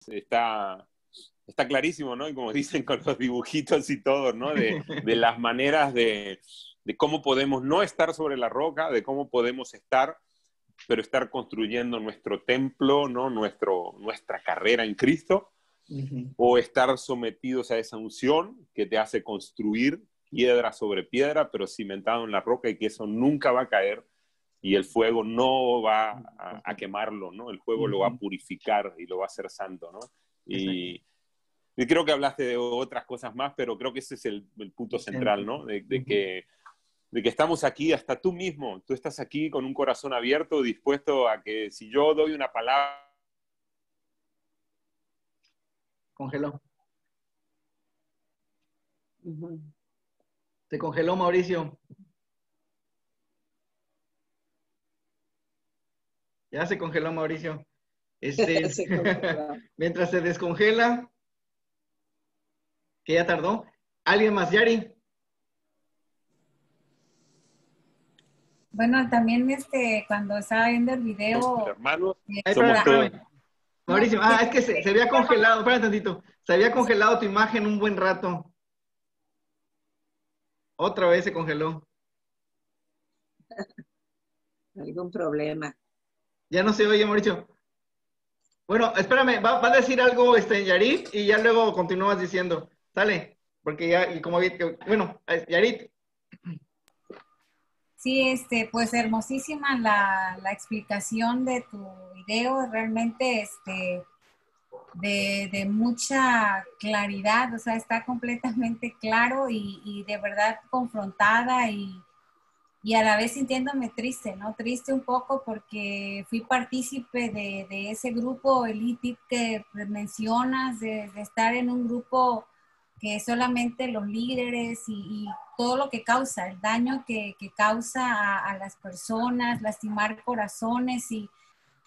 está, está clarísimo, ¿no? Y como dicen con los dibujitos y todo, ¿no? De las maneras de cómo podemos no estar sobre la roca, de cómo podemos estar, pero estar construyendo nuestro templo, ¿no? Nuestra carrera en Cristo, o estar sometidos a esa unción que te hace construir piedra sobre piedra, pero cimentado en la roca, y que eso nunca va a caer y el fuego no va a quemarlo, ¿no? El fuego lo va a purificar y lo va a hacer santo, ¿no? Y creo que hablaste de otras cosas más, pero creo que ese es el punto central, ¿no? De que estamos aquí, hasta tú mismo, tú estás aquí con un corazón abierto, dispuesto a que si yo doy una palabra... Congeló. Se congeló, Mauricio. Ya se congeló, Mauricio. Se congeló. Mientras se descongela, que ya tardó. ¿Alguien más, Yari? Bueno, también cuando estaba viendo el video... hermanos, somos todos. Mauricio, es que se había congelado, espérate tantito. Se había congelado tu imagen un buen rato. Otra vez se congeló. Algún problema. Ya no se oye, Mauricio. Bueno, espérame, va a decir algo Yarit y ya luego continúas diciendo. Sale, porque ya, y como bueno, Yarit. Sí, pues hermosísima la explicación de tu video, realmente de mucha claridad, o sea, está completamente claro y de verdad confrontada y a la vez sintiéndome triste, ¿no? Triste un poco porque fui partícipe de ese grupo elite que mencionas, de estar en un grupo que solamente los líderes y todo lo que causa, el daño que causa a las personas, lastimar corazones y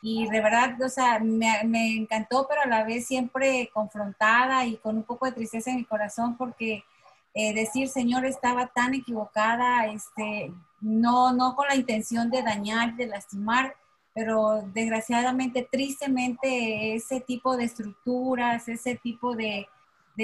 de verdad, o sea, me encantó, pero a la vez siempre confrontada y con un poco de tristeza en mi corazón porque decir, Señor, estaba tan equivocada, no con la intención de dañar, de lastimar, pero desgraciadamente, tristemente, ese tipo de estructuras, ese tipo de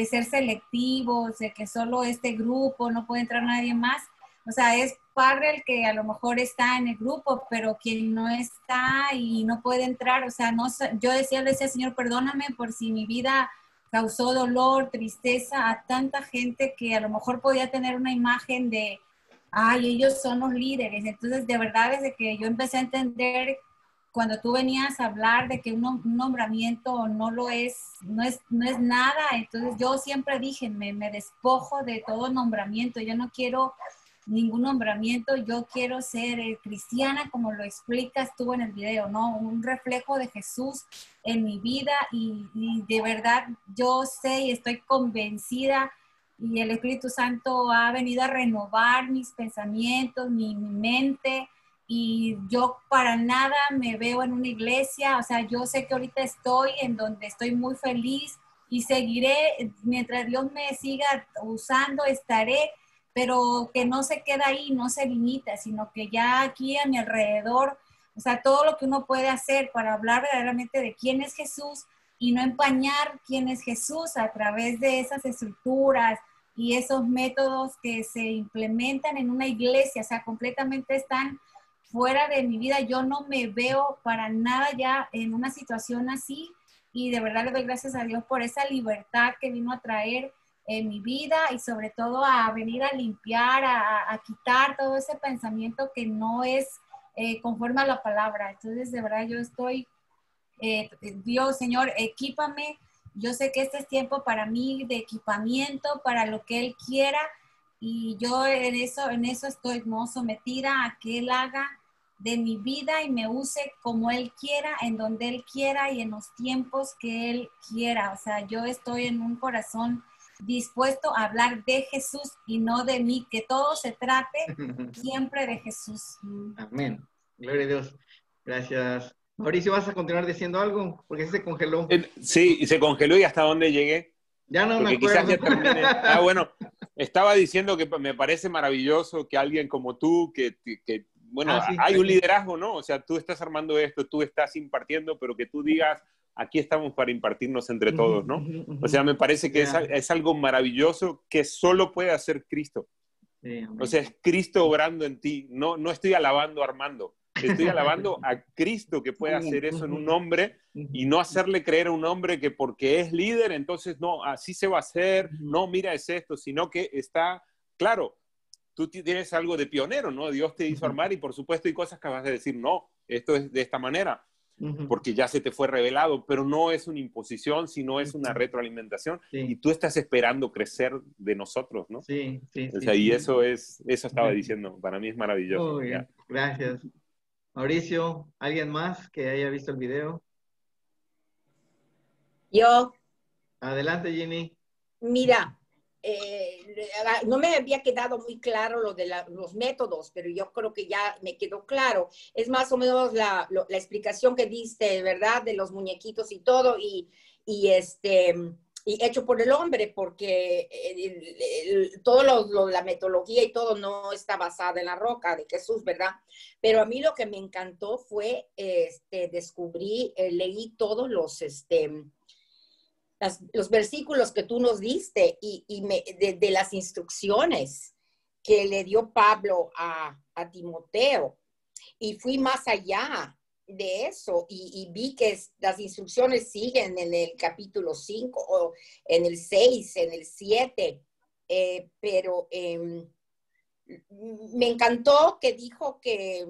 ser selectivos, de que solo este grupo, no puede entrar nadie más. O sea, es padre el que a lo mejor está en el grupo, pero quien no está y no puede entrar, o sea, no, yo le decía, Señor, perdóname por si mi vida causó dolor, tristeza a tanta gente que a lo mejor podía tener una imagen de, ay, ellos son los líderes. Entonces, de verdad, desde que yo empecé a entender, cuando tú venías a hablar de que un nombramiento no lo es, no es nada, entonces yo siempre dije, me despojo de todo nombramiento, yo no quiero ningún nombramiento, yo quiero ser cristiana como lo explicas tú en el video, ¿no? Un reflejo de Jesús en mi vida y de verdad yo sé y estoy convencida y el Espíritu Santo ha venido a renovar mis pensamientos, mi mente y yo para nada me veo en una iglesia, o sea, yo sé que ahorita estoy en donde estoy muy feliz y seguiré, mientras Dios me siga usando, estaré, pero que no se queda ahí, no se limita, sino que ya aquí a mi alrededor, o sea, todo lo que uno puede hacer para hablar verdaderamente de quién es Jesús y no empañar quién es Jesús a través de esas estructuras y esos métodos que se implementan en una iglesia, o sea, completamente están fuera de mi vida. Yo no me veo para nada ya en una situación así y de verdad le doy gracias a Dios por esa libertad que vino a traer en mi vida y sobre todo a venir a limpiar, a quitar todo ese pensamiento que no es conforme a la palabra. Entonces, de verdad, yo estoy, Dios, Señor, equípame. Yo sé que este es tiempo para mí de equipamiento, para lo que Él quiera y yo en eso estoy, ¿no? Sometida a que Él haga de mi vida y me use como Él quiera, en donde Él quiera y en los tiempos que Él quiera. O sea, yo estoy en un corazón dispuesto a hablar de Jesús y no de mí, que todo se trate siempre de Jesús. Amén. Gloria a Dios. Gracias. Mauricio, ¿vas a continuar diciendo algo? Porque se congeló. Sí, y se congeló y ¿hasta dónde llegué? Ya no porque me acuerdo. Quizás ya terminé. Bueno, estaba diciendo que me parece maravilloso que alguien como tú, bueno, sí, hay un liderazgo, ¿no? O sea, tú estás armando esto, tú estás impartiendo, pero que tú digas, aquí estamos para impartirnos entre todos, ¿no? O sea, me parece que es algo maravilloso que solo puede hacer Cristo. Sí, o sea, es Cristo obrando en ti. No, no estoy alabando a Armando. Estoy alabando a Cristo que puede hacer eso en un hombre y no hacerle creer a un hombre que porque es líder, entonces no, así se va a hacer, no, mira, es esto, sino que está, claro, tú tienes algo de pionero, ¿no? Dios te hizo armar y por supuesto hay cosas que vas a decir, no, esto es de esta manera, porque ya se te fue revelado, pero no es una imposición, sino es una retroalimentación y tú estás esperando crecer de nosotros, ¿no? Sí, sí, o sea, y eso estaba diciendo, para mí es maravilloso. Muy bien, gracias. Mauricio, ¿alguien más que haya visto el video? Yo. Adelante, Ginny. Mira, no me había quedado muy claro lo de los métodos, pero yo creo que ya me quedó claro. Es más o menos la explicación que diste, ¿verdad? De los muñequitos y todo, y hecho por el hombre, porque todo la metodología y todo no está basada en la roca de Jesús, ¿verdad? Pero a mí lo que me encantó fue descubrí, leí todos los versículos que tú nos diste y de las instrucciones que le dio Pablo a Timoteo. Y fui más allá de eso y vi que las instrucciones siguen en el capítulo 5 o en el 6, en el 7, pero me encantó que dijo que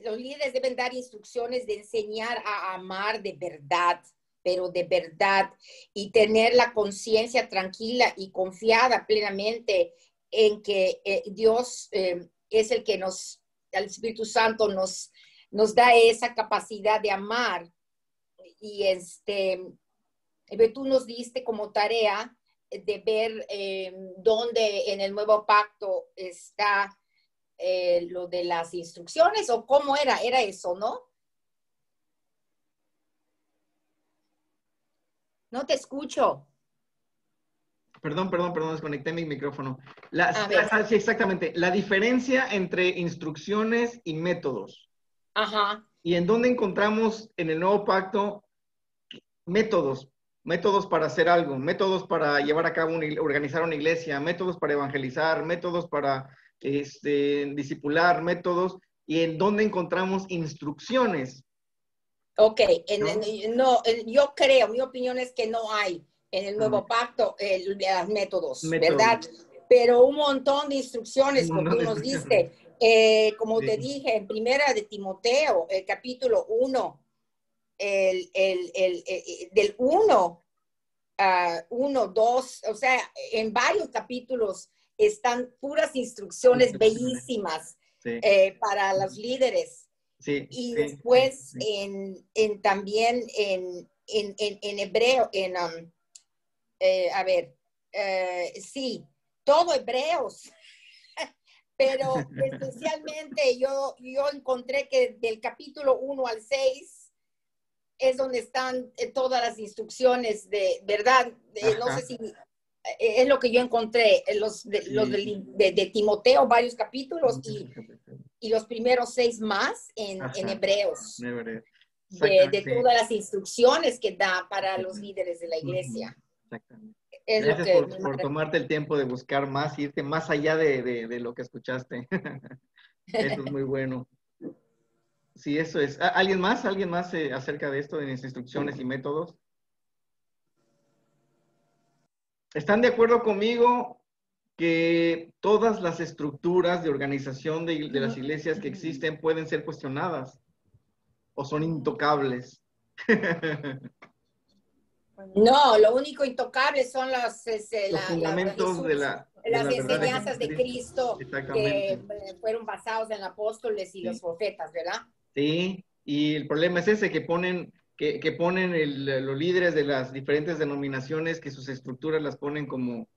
los líderes deben dar instrucciones de enseñar a amar de verdad, pero de verdad, y tener la conciencia tranquila y confiada plenamente en que Dios es el que el Espíritu Santo nos da esa capacidad de amar. Y tú nos diste como tarea de ver dónde en el nuevo pacto está lo de las instrucciones, o cómo era eso, ¿no? No te escucho. Perdón, desconecté mi micrófono. Sí, exactamente. La diferencia entre instrucciones y métodos. Ajá. Y en dónde encontramos en el nuevo pacto métodos para hacer algo, métodos para llevar a cabo, organizar una iglesia, métodos para evangelizar, métodos para discipular, métodos, y en dónde encontramos instrucciones. Ok, yo creo, mi opinión es que no hay en el nuevo pacto los métodos, ¿verdad? Pero un montón de instrucciones, como tú nos diste, como te dije, en primera de Timoteo, el capítulo 1, del 1, 2, o sea, en varios capítulos están puras instrucciones bellísimas para los líderes. Sí, y después también en hebreo, todo hebreos, pero especialmente yo encontré que del capítulo 1 al 6 es donde están todas las instrucciones de verdad. No sé si es lo que yo encontré, los de Timoteo, varios capítulos, y los primeros 6 más en hebreos. De todas las instrucciones que da para los líderes de la iglesia. Exactamente. Gracias por tomarte el tiempo de buscar más, irte más allá de lo que escuchaste. Eso es muy bueno. Sí, eso es. ¿Alguien más acerca de esto, de las instrucciones y métodos? ¿Están de acuerdo conmigo que todas las estructuras de organización de las iglesias que existen pueden ser cuestionadas o son intocables? No, lo único intocable son los fundamentos de las enseñanzas de Cristo que fueron basados en los apóstoles y los profetas, ¿verdad? Sí, y el problema es ese, que ponen los líderes de las diferentes denominaciones, que sus estructuras las ponen como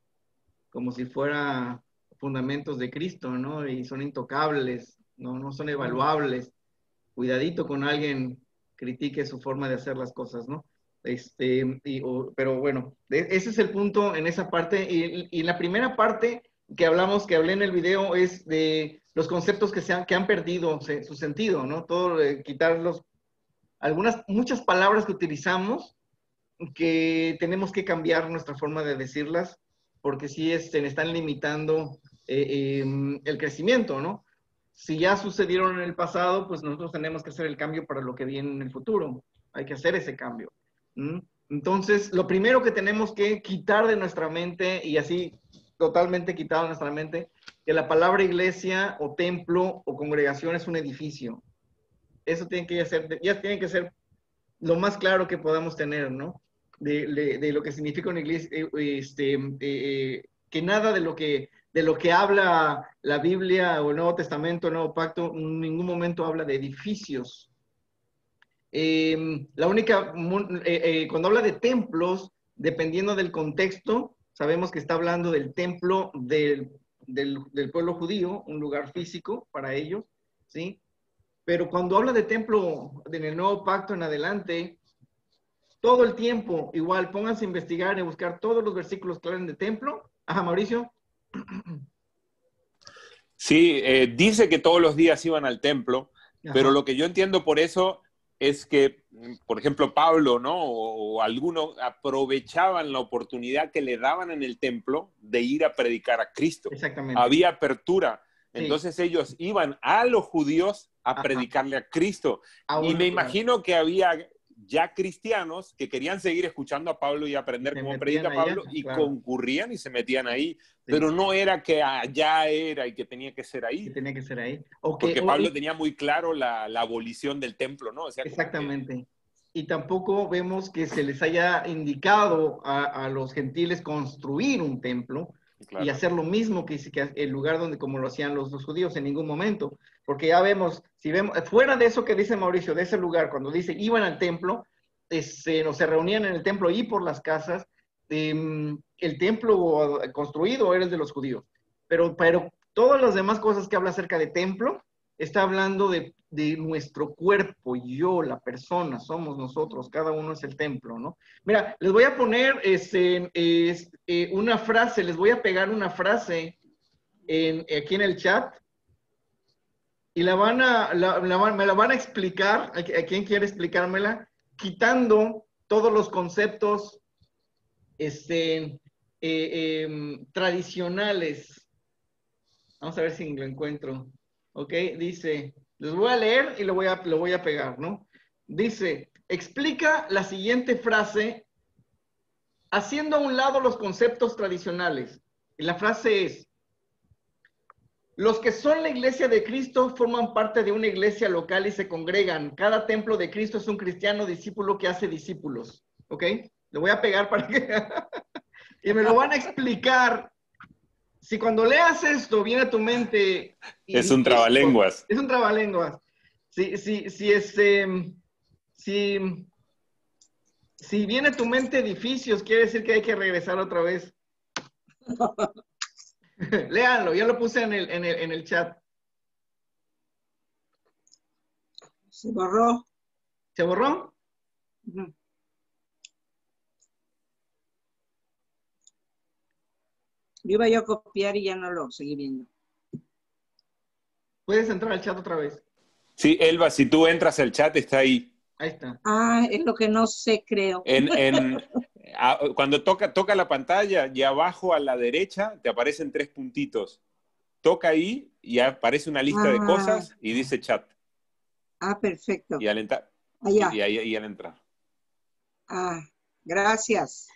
si fuera fundamentos de Cristo, ¿no? Y son intocables, no son evaluables. Cuidadito con alguien critique su forma de hacer las cosas, ¿no? Pero bueno, ese es el punto en esa parte. Y la primera parte que hablé en el video es de los conceptos que han perdido su sentido, ¿no? Todo, quitar muchas palabras que utilizamos que tenemos que cambiar nuestra forma de decirlas porque sí están limitando el crecimiento, ¿no? Si ya sucedieron en el pasado, pues nosotros tenemos que hacer el cambio para lo que viene en el futuro. Hay que hacer ese cambio. Entonces, lo primero que tenemos que quitar de nuestra mente, y así totalmente quitado de nuestra mente, que la palabra iglesia o templo o congregación es un edificio. Eso tiene que ser lo más claro que podamos tener, ¿no? De lo que significa una iglesia, que nada de lo que habla la Biblia o el Nuevo Testamento, el Nuevo Pacto, en ningún momento habla de edificios. Cuando habla de templos, dependiendo del contexto, sabemos que está hablando del templo del pueblo judío, un lugar físico para ellos, ¿sí? Pero cuando habla de templo en el Nuevo Pacto en adelante, todo el tiempo, igual, pónganse a investigar y buscar todos los versículos que hablan de templo. Ajá, Mauricio. Sí, dice que todos los días iban al templo, pero lo que yo entiendo por eso es que, por ejemplo, Pablo, ¿no? O algunos aprovechaban la oportunidad que le daban en el templo de ir a predicar a Cristo. Exactamente. Había apertura. Sí. Entonces ellos iban a los judíos a predicarle a Cristo. Y me imagino que había ya cristianos que querían seguir escuchando a Pablo y aprender cómo predica Pablo y concurrían y se metían ahí. Sí. Pero no era que allá era y que tenía que ser ahí. Que tenía que ser ahí. Porque Pablo tenía muy claro la abolición del templo, ¿no? O sea, exactamente. Y tampoco vemos que se les haya indicado a los gentiles construir un templo. Claro. Y hacer lo mismo que el lugar donde como lo hacían los judíos en ningún momento. Porque ya vemos, si vemos, fuera de eso que dice Mauricio, de ese lugar, cuando dice iban al templo, no se reunían en el templo y por las casas, el templo construido era el de los judíos. Pero todas las demás cosas que habla acerca de templo, está hablando de nuestro cuerpo, yo, la persona, somos nosotros, cada uno es el templo, ¿no? Mira, les voy a poner una frase, les voy a pegar una frase aquí en el chat y me la van a explicar, a quien quiere explicármela, quitando todos los conceptos tradicionales. Vamos a ver si lo encuentro. Ok, dice, les voy a leer y lo voy a pegar, ¿no? Dice, explica la siguiente frase haciendo a un lado los conceptos tradicionales. Y la frase es, los que son la iglesia de Cristo forman parte de una iglesia local y se congregan. Cada templo de Cristo es un cristiano discípulo que hace discípulos. ¿Ok? Lo voy a pegar para que... y me lo van a explicar. Si cuando leas esto viene a tu mente... es un trabalenguas. Es un trabalenguas. Si viene a tu mente edificios, quiere decir que hay que regresar otra vez. Léanlo, ya lo puse en el chat. Se borró. ¿Se borró? Uh-huh. Iba yo a copiar y ya no lo seguí viendo. Puedes entrar al chat otra vez. Sí, Elba, si tú entras al chat, está ahí. Ahí está. Ah, es lo que no sé, creo. Cuando toca la pantalla y abajo a la derecha te aparecen 3 puntitos. Toca ahí y aparece una lista de cosas y dice chat. Ah, perfecto. Y al entrar. Allá. Y al entrar. Ah, gracias.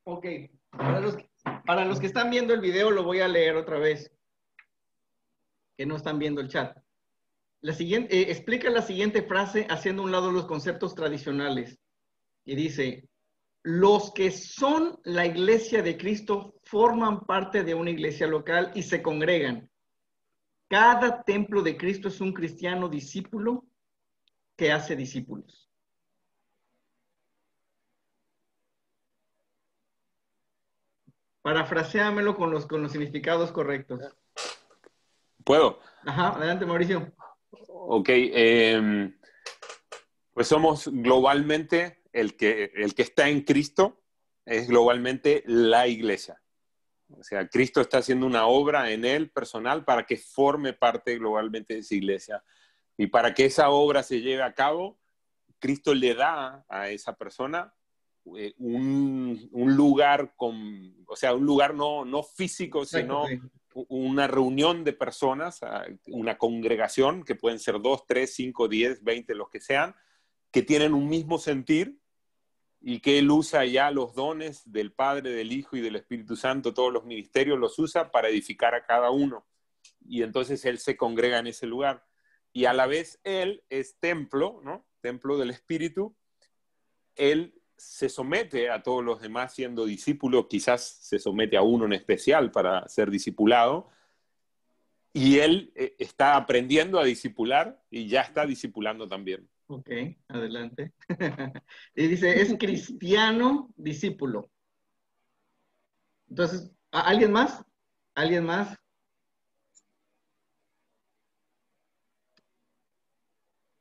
Ok, para los que están viendo el video lo voy a leer otra vez, que no están viendo el chat. Explica la siguiente frase haciendo a un lado los conceptos tradicionales. Y dice, los que son la iglesia de Cristo forman parte de una iglesia local y se congregan. Cada templo de Cristo es un cristiano discípulo que hace discípulos. Parafraseámelo con los significados correctos. ¿Puedo? Ajá, adelante, Mauricio. Ok, pues somos globalmente el que está en Cristo, es globalmente la iglesia. O sea, Cristo está haciendo una obra en él personal para que forme parte globalmente de esa iglesia. Y para que esa obra se lleve a cabo, Cristo le da a esa persona un lugar o sea, un lugar no físico, sino una reunión de personas, una congregación, que pueden ser 2, 3, 5, 10, 20, los que sean, que tienen un mismo sentir y que Él usa ya los dones del Padre, del Hijo y del Espíritu Santo, todos los ministerios los usa para edificar a cada uno. Y entonces Él se congrega en ese lugar. Y a la vez Él es templo, ¿no? Templo del Espíritu. Él se somete a todos los demás siendo discípulo, quizás se somete a uno en especial para ser discipulado, y él está aprendiendo a discipular y ya está discipulando también. Ok, adelante. Y dice, es cristiano discípulo. Entonces, ¿alguien más? ¿Alguien más?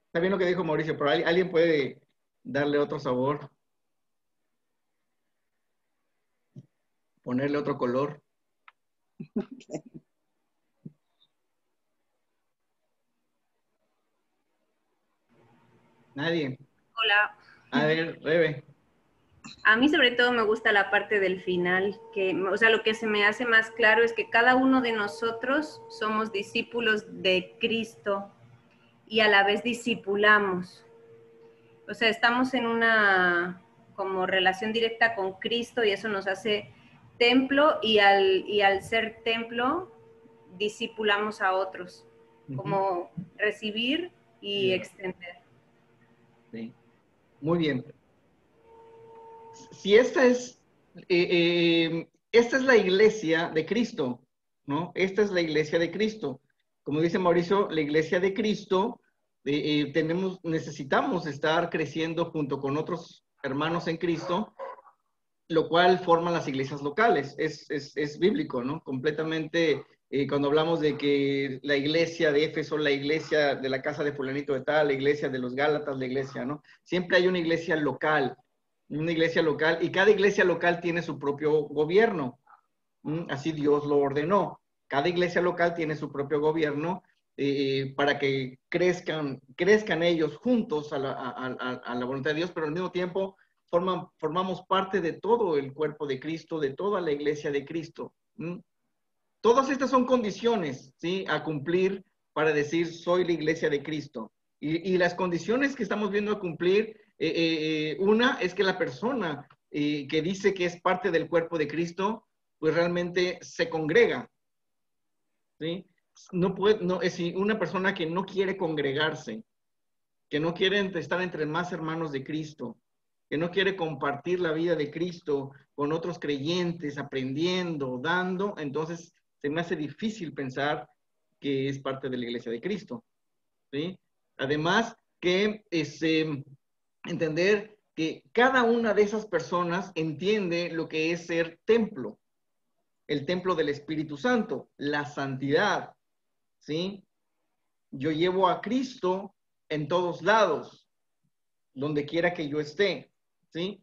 Está bien lo que dijo Mauricio, pero ¿alguien puede darle otro sabor? Ponerle otro color. Nadie. Hola. A ver, Rebe. A mí sobre todo me gusta la parte del final, o sea, lo que se me hace más claro es que cada uno de nosotros somos discípulos de Cristo y a la vez discipulamos. O sea, estamos en una como relación directa con Cristo y eso nos hace templo y al ser templo discipulamos a otros, como recibir y extender. Sí. Muy bien. Si esta es la iglesia de Cristo, ¿no? Esta es la iglesia de Cristo. Como dice Mauricio, la iglesia de Cristo, necesitamos estar creciendo junto con otros hermanos en Cristo, lo cual forman las iglesias locales. Es bíblico, ¿no? Completamente, cuando hablamos de que la iglesia de Éfeso, la iglesia de la casa de fulanito de tal, la iglesia de los Gálatas, la iglesia, ¿no? Siempre hay una iglesia local, y cada iglesia local tiene su propio gobierno. Así Dios lo ordenó. Cada iglesia local tiene su propio gobierno para que crezcan ellos juntos a la voluntad de Dios, pero al mismo tiempo formamos parte de todo el cuerpo de Cristo, de toda la iglesia de Cristo. Todas estas son condiciones, ¿sí?, a cumplir para decir soy la iglesia de Cristo. Y las condiciones que estamos viendo a cumplir, una es que la persona que dice que es parte del cuerpo de Cristo, pues realmente se congrega, ¿sí? Es una persona que no quiere congregarse, que no quiere estar entre más hermanos de Cristo, que no quiere compartir la vida de Cristo con otros creyentes, aprendiendo, dando, entonces se me hace difícil pensar que es parte de la iglesia de Cristo, ¿sí? Además que entender que cada una de esas personas entiende lo que es ser templo, el templo del Espíritu Santo, la santidad, ¿sí? Yo llevo a Cristo en todos lados, donde quiera que yo esté, ¿sí?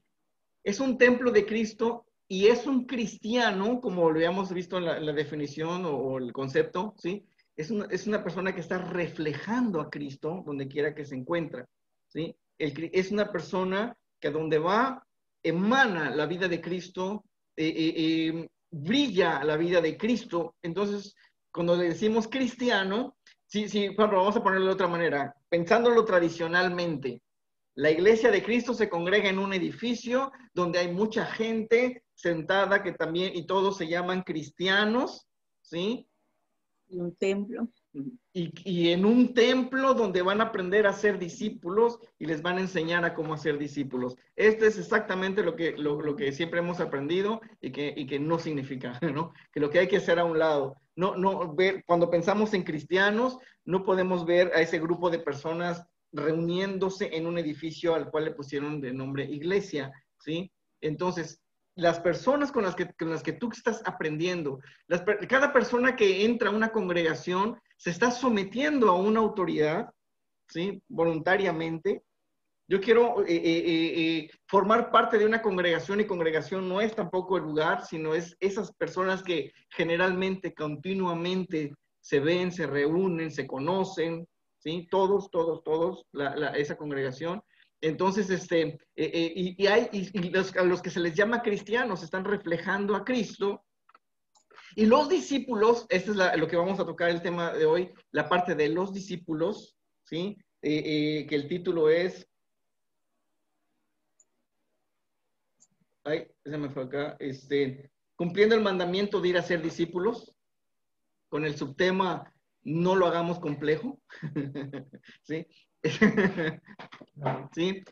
Es un templo de Cristo y es un cristiano, como lo habíamos visto en la definición o el concepto, ¿sí? Es una persona que está reflejando a Cristo donde quiera que se encuentra, ¿sí? Es una persona que donde va emana la vida de Cristo, brilla la vida de Cristo. Entonces, cuando le decimos cristiano, sí, Pablo, vamos a ponerlo de otra manera, pensándolo tradicionalmente, la iglesia de Cristo se congrega en un edificio donde hay mucha gente sentada que también, y todos se llaman cristianos, ¿sí? Y un templo. Y en un templo donde van a aprender a ser discípulos y les van a enseñar a cómo hacer discípulos. Este es exactamente lo que siempre hemos aprendido y que no significa, ¿no? Que lo que hay que hacer a un lado. Cuando pensamos en cristianos, no podemos ver a ese grupo de personas reuniéndose en un edificio al cual le pusieron de nombre iglesia, ¿sí? Entonces, las personas con las que tú estás aprendiendo, cada persona que entra a una congregación se está sometiendo a una autoridad, ¿sí? Voluntariamente. Yo quiero formar parte de una congregación, y congregación no es tampoco el lugar, sino es esas personas que generalmente, continuamente se ven, se reúnen, se conocen, ¿sí? Todos, esa congregación. Entonces, a los que se les llama cristianos están reflejando a Cristo. Y los discípulos, este es lo que vamos a tocar el tema de hoy, la parte de los discípulos, ¿sí? Que el título es... Ay, se me fue acá. Cumpliendo el mandamiento de ir a ser discípulos, con el subtema, no lo hagamos complejo. ¿Sí? ¿Sí?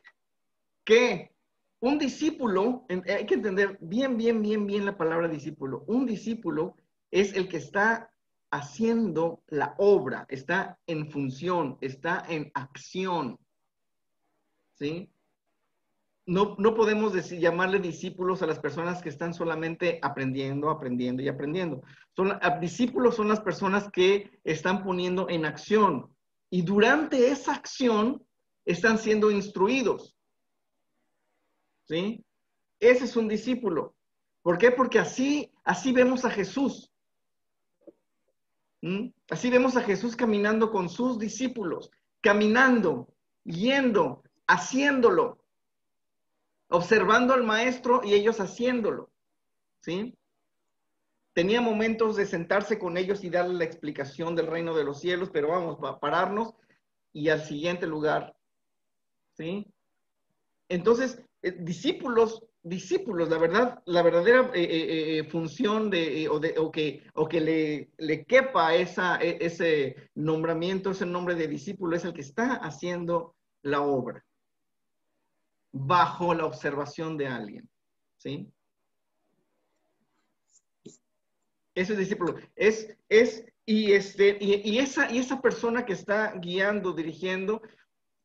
Que un discípulo, hay que entender bien la palabra discípulo. Un discípulo es el que está haciendo la obra, está en función, está en acción. ¿Sí? No podemos llamarle discípulos a las personas que están solamente aprendiendo. Discípulos son las personas que están poniendo en acción, y durante esa acción están siendo instruidos. ¿Sí? Ese es un discípulo. ¿Por qué? Porque así vemos a Jesús. Así vemos a Jesús caminando con sus discípulos, caminando, yendo, haciéndolo, observando al maestro y ellos haciéndolo, ¿sí? Tenía momentos de sentarse con ellos y darle la explicación del reino de los cielos, pero vamos a pararnos y al siguiente lugar, ¿sí? Entonces, discípulos, la verdadera función o que le quepa ese nombramiento, ese nombre de discípulo, es el que está haciendo la obra bajo la observación de alguien, ¿sí? Ese discípulo y esa persona que está guiando, dirigiendo,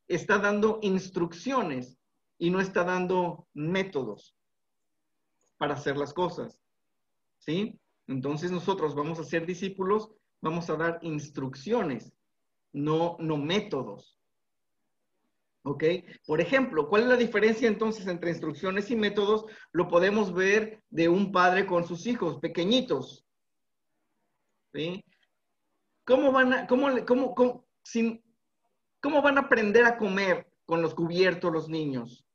está dando instrucciones y no está dando métodos para hacer las cosas, ¿sí? Entonces nosotros vamos a ser discípulos, vamos a dar instrucciones, no métodos. ¿Ok? Por ejemplo, ¿cuál es la diferencia entonces entre instrucciones y métodos? Lo podemos ver de un padre con sus hijos pequeñitos. ¿Sí? ¿Cómo van a aprender a comer con los cubiertos los niños?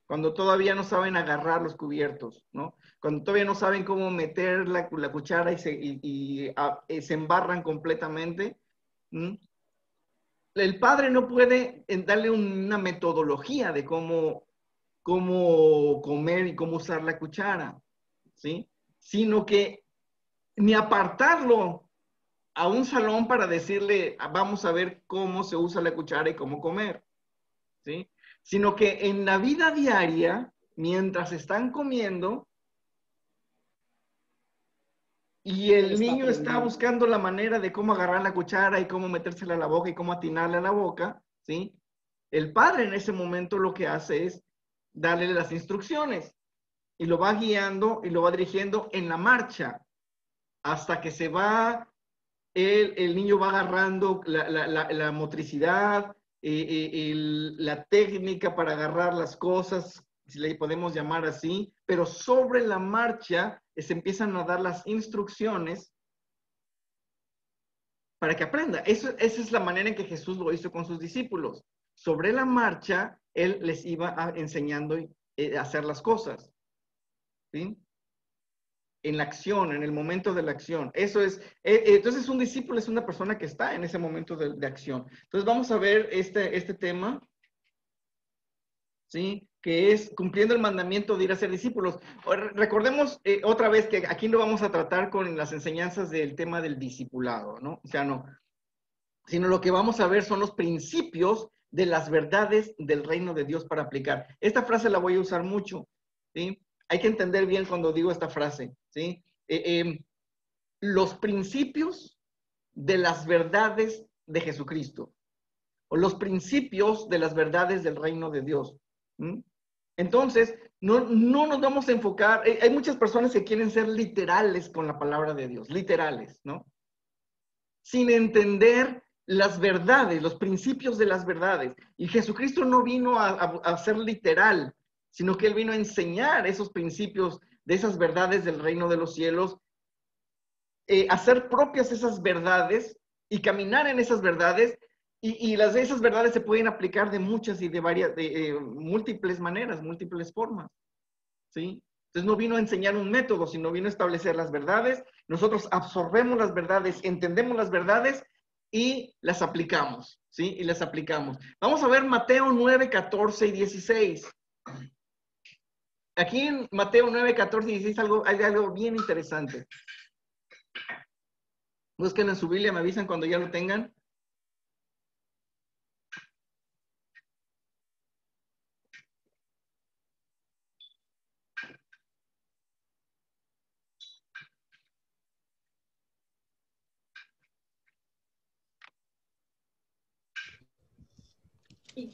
Cuando todavía no saben agarrar los cubiertos, ¿no? Cuando todavía no saben cómo meter la cuchara y se embarran completamente. El padre no puede darle una metodología de cómo comer y cómo usar la cuchara, ¿sí? Sino que ni apartarlo a un salón para decirle, vamos a ver cómo se usa la cuchara y cómo comer, ¿sí? Sino que en la vida diaria, mientras están comiendo, y el niño está buscando la manera de cómo agarrar la cuchara y cómo metérsela a la boca y cómo atinarle a la boca, ¿sí? El padre en ese momento lo que hace es darle las instrucciones y lo va guiando y lo va dirigiendo en la marcha hasta que el niño va agarrando la motricidad, la técnica para agarrar las cosas, si le podemos llamar así, pero sobre la marcha se empiezan a dar las instrucciones para que aprenda. Esa es la manera en que Jesús lo hizo con sus discípulos. Sobre la marcha, Él les iba enseñando a hacer las cosas, ¿sí? En la acción, en el momento de la acción. Eso es, entonces un discípulo es una persona que está en ese momento de acción. Entonces vamos a ver este tema, ¿sí? Que es cumpliendo el mandamiento de ir a ser discípulos. Recordemos otra vez que aquí no vamos a tratar con las enseñanzas del tema del discipulado, ¿no? O sea, no. Sino lo que vamos a ver son los principios de las verdades del reino de Dios para aplicar. Esta frase la voy a usar mucho, ¿sí? Hay que entender bien cuando digo esta frase, ¿sí? Los principios de las verdades de Jesucristo, o los principios de las verdades del reino de Dios. Entonces, no nos vamos a enfocar. Hay muchas personas que quieren ser literales con la palabra de Dios, literales, ¿no? Sin entender las verdades, los principios de las verdades. Y Jesucristo no vino a ser literal, sino que Él vino a enseñar esos principios de esas verdades del reino de los cielos, hacer propias esas verdades y caminar en esas verdades. Y esas verdades se pueden aplicar de muchas y de varias, múltiples maneras, múltiples formas, ¿sí? Entonces no vino a enseñar un método, sino vino a establecer las verdades. Nosotros absorbemos las verdades, entendemos las verdades y las aplicamos, ¿sí? Y las aplicamos. Vamos a ver Mateo 9, 14 y 16. Aquí en Mateo 9, 14 y 16 hay algo bien interesante. Busquen en su Biblia, me avisan cuando ya lo tengan.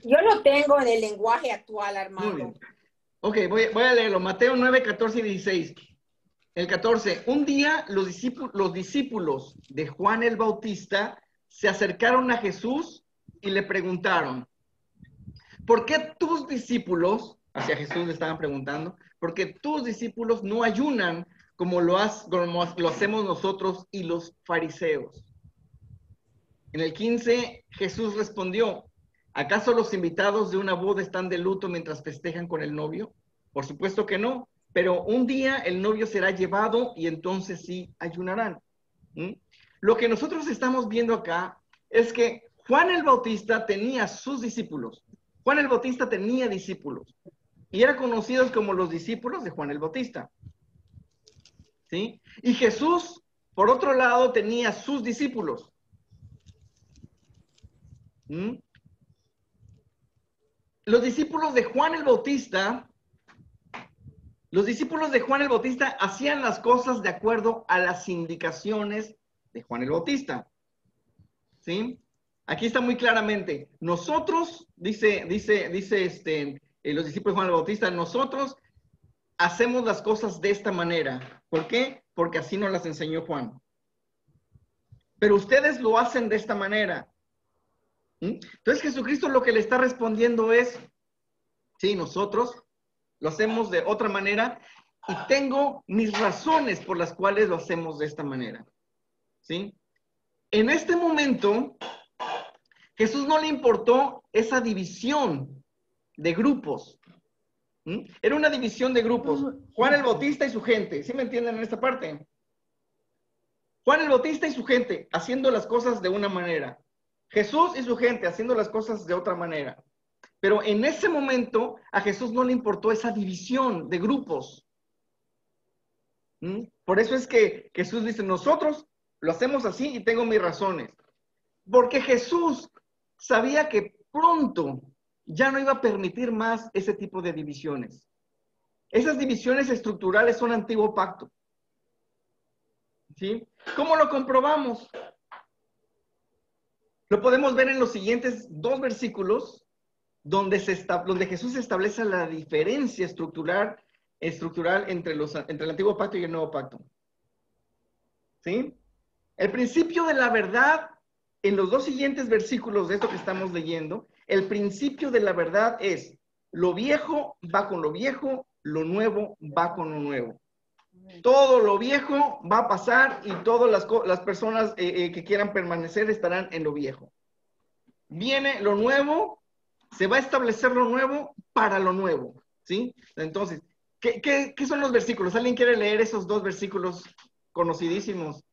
Yo lo tengo en el lenguaje actual, Armando. Ok, voy a leerlo. Mateo 9, 14 y 16. El 14. Un día los discípulos de Juan el Bautista se acercaron a Jesús y le preguntaron, ¿por qué tus discípulos, hacia Jesús le estaban preguntando, por qué tus discípulos no ayunan como lo hacemos nosotros y los fariseos? En el 15, Jesús respondió, ¿acaso los invitados de una boda están de luto mientras festejan con el novio? Por supuesto que no, pero un día el novio será llevado y entonces sí ayunarán. Lo que nosotros estamos viendo acá es que Juan el Bautista tenía sus discípulos. Juan el Bautista tenía discípulos y eran conocidos como los discípulos de Juan el Bautista, ¿sí? Y Jesús, por otro lado, tenía sus discípulos. Los discípulos de Juan el Bautista hacían las cosas de acuerdo a las indicaciones de Juan el Bautista, ¿sí? Aquí está muy claramente. Nosotros, dice los discípulos de Juan el Bautista, nosotros hacemos las cosas de esta manera. ¿Por qué? Porque así nos las enseñó Juan. Pero ustedes lo hacen de esta manera. Entonces Jesucristo lo que le está respondiendo es, sí, nosotros lo hacemos de otra manera y tengo mis razones por las cuales lo hacemos de esta manera, ¿sí? En este momento, Jesús no le importó esa división de grupos. Era una división de grupos. Juan el Bautista y su gente, ¿sí me entienden en esta parte? Juan el Bautista y su gente haciendo las cosas de una manera. Jesús y su gente haciendo las cosas de otra manera. Pero en ese momento a Jesús no le importó esa división de grupos. Por eso es que Jesús dice, nosotros lo hacemos así y tengo mis razones. Porque Jesús sabía que pronto ya no iba a permitir más ese tipo de divisiones. Esas divisiones estructurales son antiguo pacto, ¿sí? ¿Cómo lo comprobamos? Lo podemos ver en los siguientes 2 versículos, donde Jesús establece la diferencia estructural entre el antiguo pacto y el nuevo pacto. ¿Sí? El principio de la verdad, en los 2 siguientes versículos de esto que estamos leyendo, el principio de la verdad es, lo viejo va con lo viejo, lo nuevo va con lo nuevo. Todo lo viejo va a pasar y todas las personas que quieran permanecer estarán en lo viejo. Viene lo nuevo, se va a establecer lo nuevo para lo nuevo, ¿sí? Entonces, ¿qué son los versículos? ¿Alguien quiere leer esos 2 versículos conocidísimos?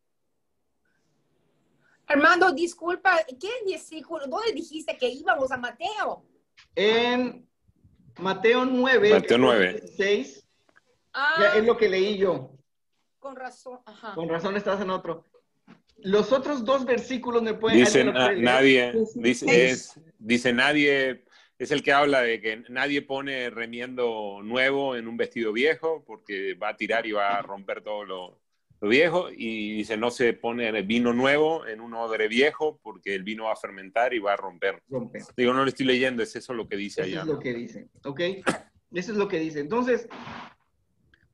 Armando, disculpa, ¿qué versículo? ¿Dónde dijiste que íbamos a Mateo? En Mateo 9, Mateo 9. 16. Ya es lo que leí yo. Con razón, ajá. Con razón estás en otro. Los otros 2 versículos me pueden... Dicen, dice nadie, es el que habla de que nadie pone remiendo nuevo en un vestido viejo porque va a tirar y va a romper todo lo viejo, y dice no se pone vino nuevo en un odre viejo porque el vino va a fermentar y va a romper. Digo, no lo estoy leyendo, es eso lo que dice allá. Eso es lo que dice, ¿ok? Eso es lo que dice. Entonces,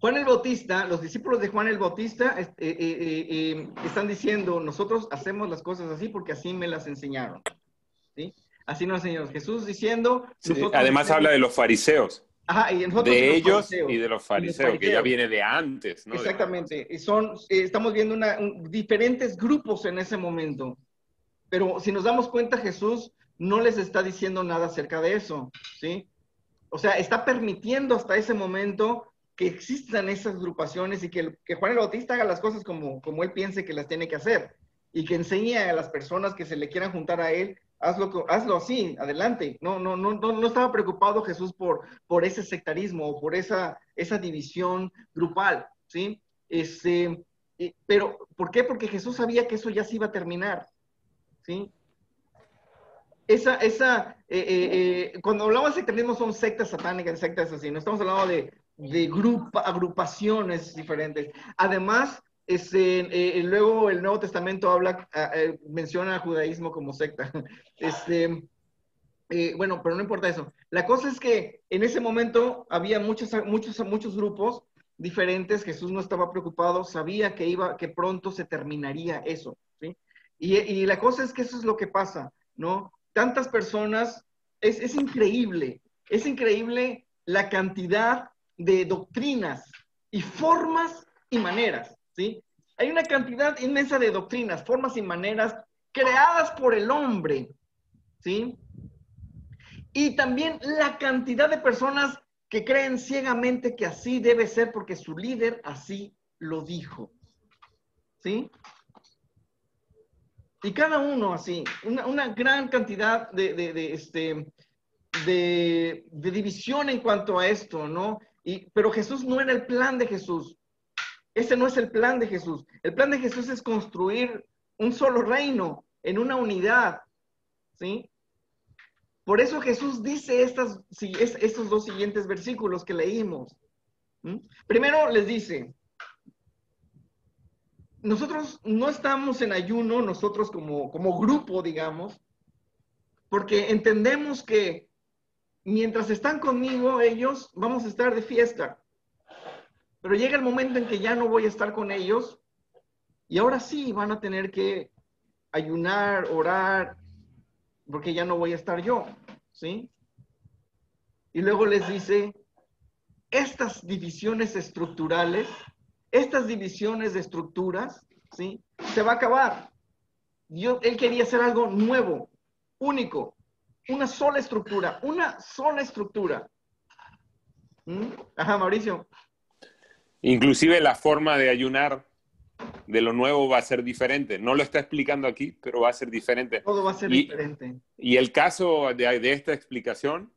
Juan el Bautista, los discípulos de Juan el Bautista están diciendo, nosotros hacemos las cosas así porque así me las enseñaron. ¿Sí? Así nos enseñó Jesús diciendo... Sí, además habla de los fariseos. Ajá, y nosotros de ellos y de los fariseos, que ya viene de antes, ¿no? Exactamente. Estamos viendo diferentes grupos en ese momento. Pero si nos damos cuenta, Jesús no les está diciendo nada acerca de eso, ¿sí? O sea, está permitiendo hasta ese momento que existan esas agrupaciones y que Juan el Bautista haga las cosas como él piense que las tiene que hacer y que enseñe a las personas que se le quieran juntar a él, hazlo así, adelante. No estaba preocupado Jesús por ese sectarismo o por esa división grupal, ¿sí? Pero, ¿por qué? Porque Jesús sabía que eso ya se iba a terminar, ¿sí? Cuando hablamos de sectarismo son sectas satánicas, sectas así, no estamos hablando de agrupaciones diferentes. Además, luego el Nuevo Testamento menciona al judaísmo como secta. Bueno, pero no importa eso. La cosa es que en ese momento había muchos grupos diferentes. Jesús no estaba preocupado, sabía que pronto se terminaría eso, ¿sí? Y la cosa es que eso es lo que pasa, ¿no? Tantas personas, es increíble la cantidad de doctrinas y formas y maneras, ¿sí? Hay una cantidad inmensa de doctrinas, formas y maneras creadas por el hombre, ¿sí? Y también la cantidad de personas que creen ciegamente que así debe ser porque su líder así lo dijo, ¿sí? Y cada uno así, una gran cantidad de división en cuanto a esto, ¿no? Pero Jesús no era el plan de Jesús. Ese no es el plan de Jesús. El plan de Jesús es construir un solo reino en una unidad, ¿sí? Por eso Jesús dice estos dos siguientes versículos que leímos. Primero les dice, nosotros no estamos en ayuno, nosotros como grupo, digamos, porque entendemos que mientras están conmigo ellos, vamos a estar de fiesta. Pero llega el momento en que ya no voy a estar con ellos y ahora sí van a tener que ayunar, orar, porque ya no voy a estar yo, ¿sí? Y luego les dice, estas divisiones estructurales, estas divisiones de estructuras, ¿sí? Se va a acabar. Él quería hacer algo nuevo, único, una sola estructura, Ajá, Mauricio. Inclusive la forma de ayunar de lo nuevo va a ser diferente. No lo está explicando aquí, pero va a ser diferente. Todo va a ser diferente. Y el caso de esta explicación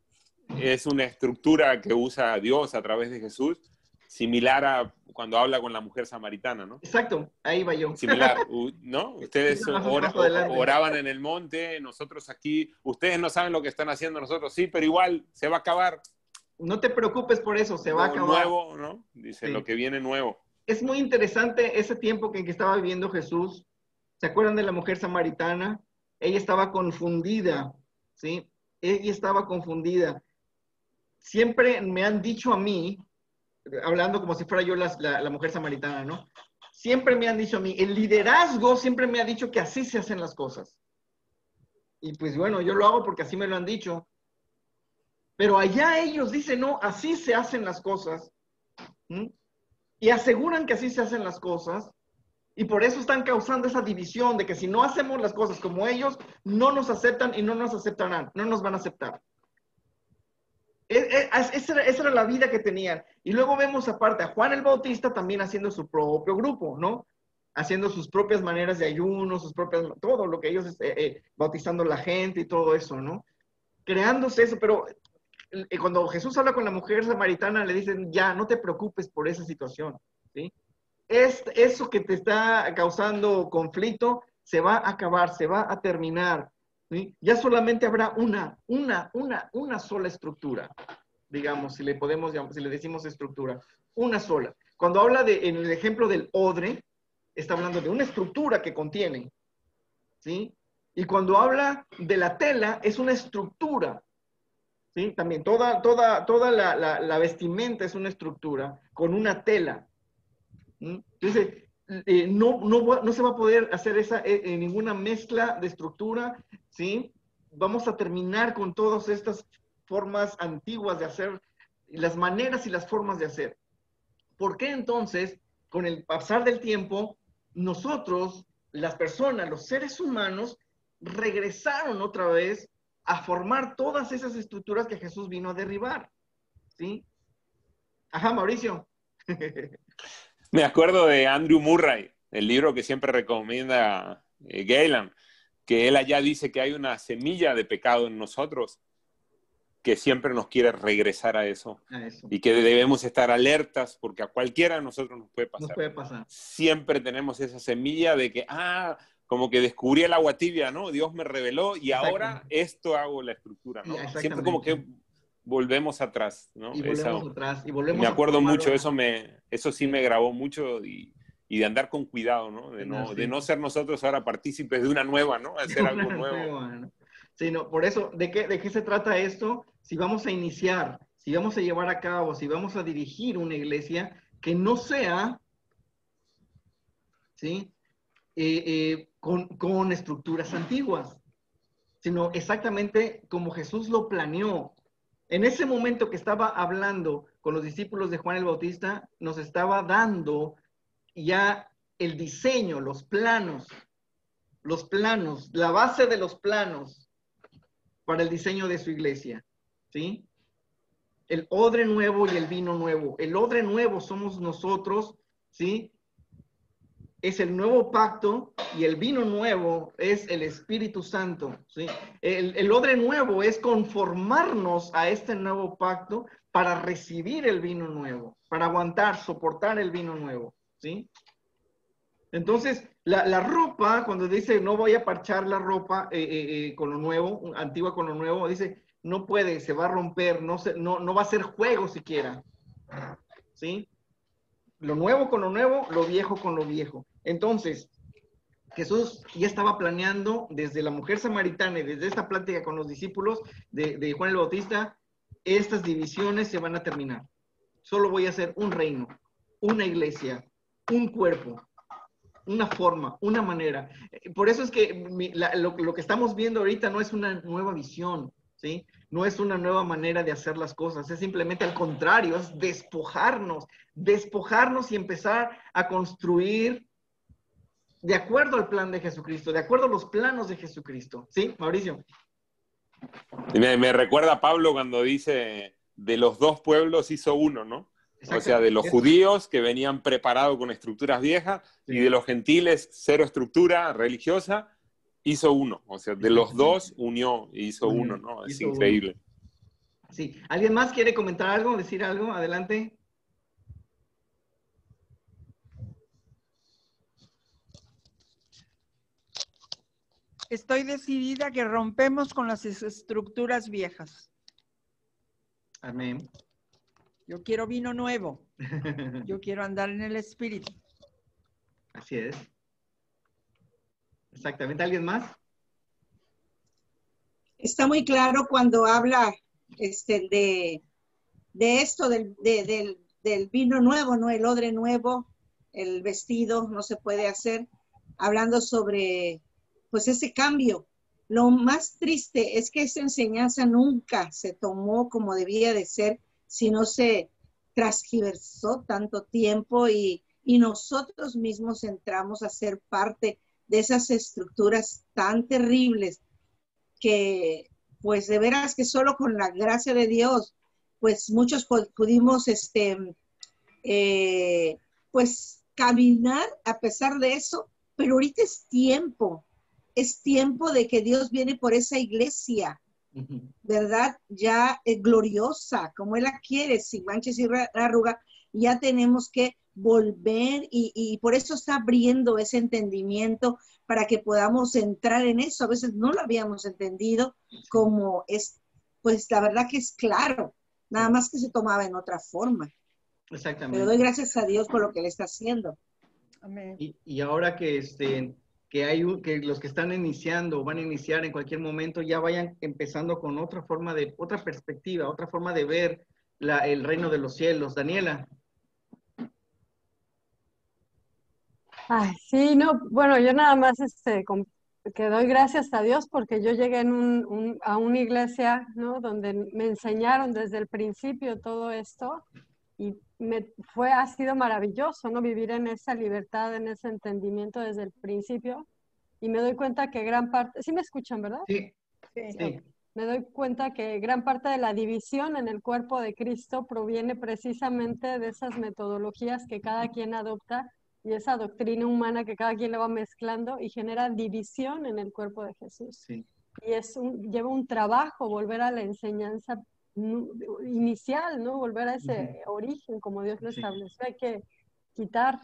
es una estructura que usa Dios a través de Jesús, similar a cuando habla con la mujer samaritana, ¿no? Exacto, ahí va yo. Similar, ¿no? Ustedes oraban en el monte, nosotros aquí, ustedes no saben lo que están haciendo nosotros, sí, pero igual se va a acabar. No te preocupes por eso, se va a acabar. Nuevo, ¿no? Dice, sí. Lo que viene nuevo. Es muy interesante ese tiempo en que estaba viviendo Jesús. ¿Se acuerdan de la mujer samaritana? Ella estaba confundida, ¿sí? Ella estaba confundida. Siempre me han dicho a mí, hablando como si fuera yo la mujer samaritana, ¿no? Siempre me han dicho a mí, el liderazgo siempre me ha dicho que así se hacen las cosas. Y pues bueno, yo lo hago porque así me lo han dicho. Pero allá ellos dicen, no, así se hacen las cosas. Y aseguran que así se hacen las cosas. Y por eso están causando esa división de que si no hacemos las cosas como ellos, no nos aceptan y no nos aceptarán, no nos van a aceptar. Esa era la vida que tenían. Y luego vemos aparte a Juan el Bautista también haciendo su propio grupo, ¿no? Haciendo sus propias maneras de ayuno, todo lo que ellos, bautizando a la gente y todo eso, ¿no? Creándose eso, pero cuando Jesús habla con la mujer samaritana, le dicen, ya, no te preocupes por esa situación, ¿sí? Eso que te está causando conflicto se va a acabar, se va a terminar, ¿sí? Ya solamente habrá una sola estructura, digamos, si le decimos estructura, una sola. Cuando habla en el ejemplo del odre, está hablando de una estructura que contiene, ¿sí? Y cuando habla de la tela, es una estructura, ¿sí? También toda la vestimenta es una estructura con una tela. ¿Mm? Entonces, no se va a poder hacer ninguna mezcla de estructura, ¿sí? Vamos a terminar con todas estas formas antiguas de hacer, las maneras y las formas de hacer. ¿Por qué entonces, con el pasar del tiempo, nosotros, las personas, los seres humanos, regresaron otra vez a formar todas esas estructuras que Jesús vino a derribar? ¿Sí? Ajá, Mauricio. Me acuerdo de Andrew Murray, el libro que siempre recomienda Galen, que él allá dice que hay una semilla de pecado en nosotros que siempre nos quiere regresar a eso. Y que debemos estar alertas porque a cualquiera de nosotros nos puede pasar. Nos puede pasar. Siempre tenemos esa semilla de que, como que descubrí el agua tibia, ¿no? Dios me reveló y ahora esto hago la estructura, ¿no? Siempre como que volvemos atrás, ¿no? Y volvemos atrás. Y volvemos me acuerdo mucho, eso sí me grabó mucho y de andar con cuidado, ¿no? De no ser nosotros ahora partícipes de una nueva, ¿no? Hacer algo nuevo. ¿No? Sí, no, por eso, ¿de qué se trata esto? Si vamos a iniciar, si vamos a llevar a cabo, si vamos a dirigir una iglesia, que no sea, ¿sí? Con estructuras antiguas, sino exactamente como Jesús lo planeó. En ese momento que estaba hablando con los discípulos de Juan el Bautista, nos estaba dando ya el diseño, los planos, la base de los planos para el diseño de su iglesia, ¿sí? El odre nuevo y el vino nuevo. El odre nuevo somos nosotros, ¿sí? Es el nuevo pacto y el vino nuevo es el Espíritu Santo, ¿sí? El odre nuevo es conformarnos a este nuevo pacto para recibir el vino nuevo, para aguantar, soportar el vino nuevo, ¿sí? Entonces, la ropa, cuando dice no voy a parchar la ropa con lo nuevo, antigua con lo nuevo, dice no puede, se va a romper, no va a ser juego siquiera, ¿sí? Lo nuevo con lo nuevo, lo viejo con lo viejo. Entonces, Jesús ya estaba planeando desde la mujer samaritana y desde esta plática con los discípulos de Juan el Bautista, estas divisiones se van a terminar. Solo voy a hacer un reino, una iglesia, un cuerpo, una forma, una manera. Por eso es que lo que estamos viendo ahorita no es una nueva visión, ¿sí? No es una nueva manera de hacer las cosas, es simplemente al contrario, es despojarnos y empezar a construir de acuerdo al plan de Jesucristo, de acuerdo a los planos de Jesucristo. ¿Sí, Mauricio? Me recuerda a Pablo cuando dice, de los dos pueblos hizo uno, ¿no? O sea, de los judíos que venían preparados con estructuras viejas y de los gentiles, cero estructura religiosa, hizo uno. O sea, de los dos unió y hizo uno, ¿no? Es increíble. Sí. ¿Alguien más quiere comentar algo, decir algo? Adelante. Estoy decidida que rompemos con las estructuras viejas. Amén. Yo quiero vino nuevo. Yo quiero andar en el Espíritu. Así es. Exactamente. ¿Alguien más? Está muy claro cuando habla de esto, del vino nuevo, ¿no? El odre nuevo, el vestido no se puede hacer. Hablando sobre, pues, ese cambio. Lo más triste es que esa enseñanza nunca se tomó como debía de ser, si no se transgiversó tanto tiempo y nosotros mismos entramos a ser parte de esas estructuras tan terribles que, pues, de veras que solo con la gracia de Dios, pues, muchos pudimos, pues, caminar a pesar de eso, pero ahorita es tiempo de que Dios viene por esa iglesia, ¿verdad? Ya gloriosa, como Él la quiere, sin manches y arruga. Ya tenemos que volver y por eso está abriendo ese entendimiento para que podamos entrar en eso. A veces no lo habíamos entendido como es, pues la verdad que es claro, nada más que se tomaba en otra forma. Exactamente. Pero doy gracias a Dios por lo que Él está haciendo. Amén. Y ahora que que los que están iniciando o van a iniciar en cualquier momento ya vayan empezando con otra perspectiva, otra forma de ver el reino de los cielos. Daniela. Ay, sí, no, bueno, yo nada más que doy gracias a Dios porque yo llegué a una iglesia, ¿no? Donde me enseñaron desde el principio todo esto y ha sido maravilloso, ¿no? Vivir en esa libertad, en ese entendimiento desde el principio, y me doy cuenta que gran parte, ¿sí me escuchan, verdad? Sí. Sí. Me doy cuenta que gran parte de la división en el cuerpo de Cristo proviene precisamente de esas metodologías que cada quien adopta y esa doctrina humana que cada quien le va mezclando y genera división en el cuerpo de Jesús. Sí. Y lleva un trabajo volver a la enseñanza inicial, ¿no? Volver a ese origen como Dios lo estableció. Hay que quitar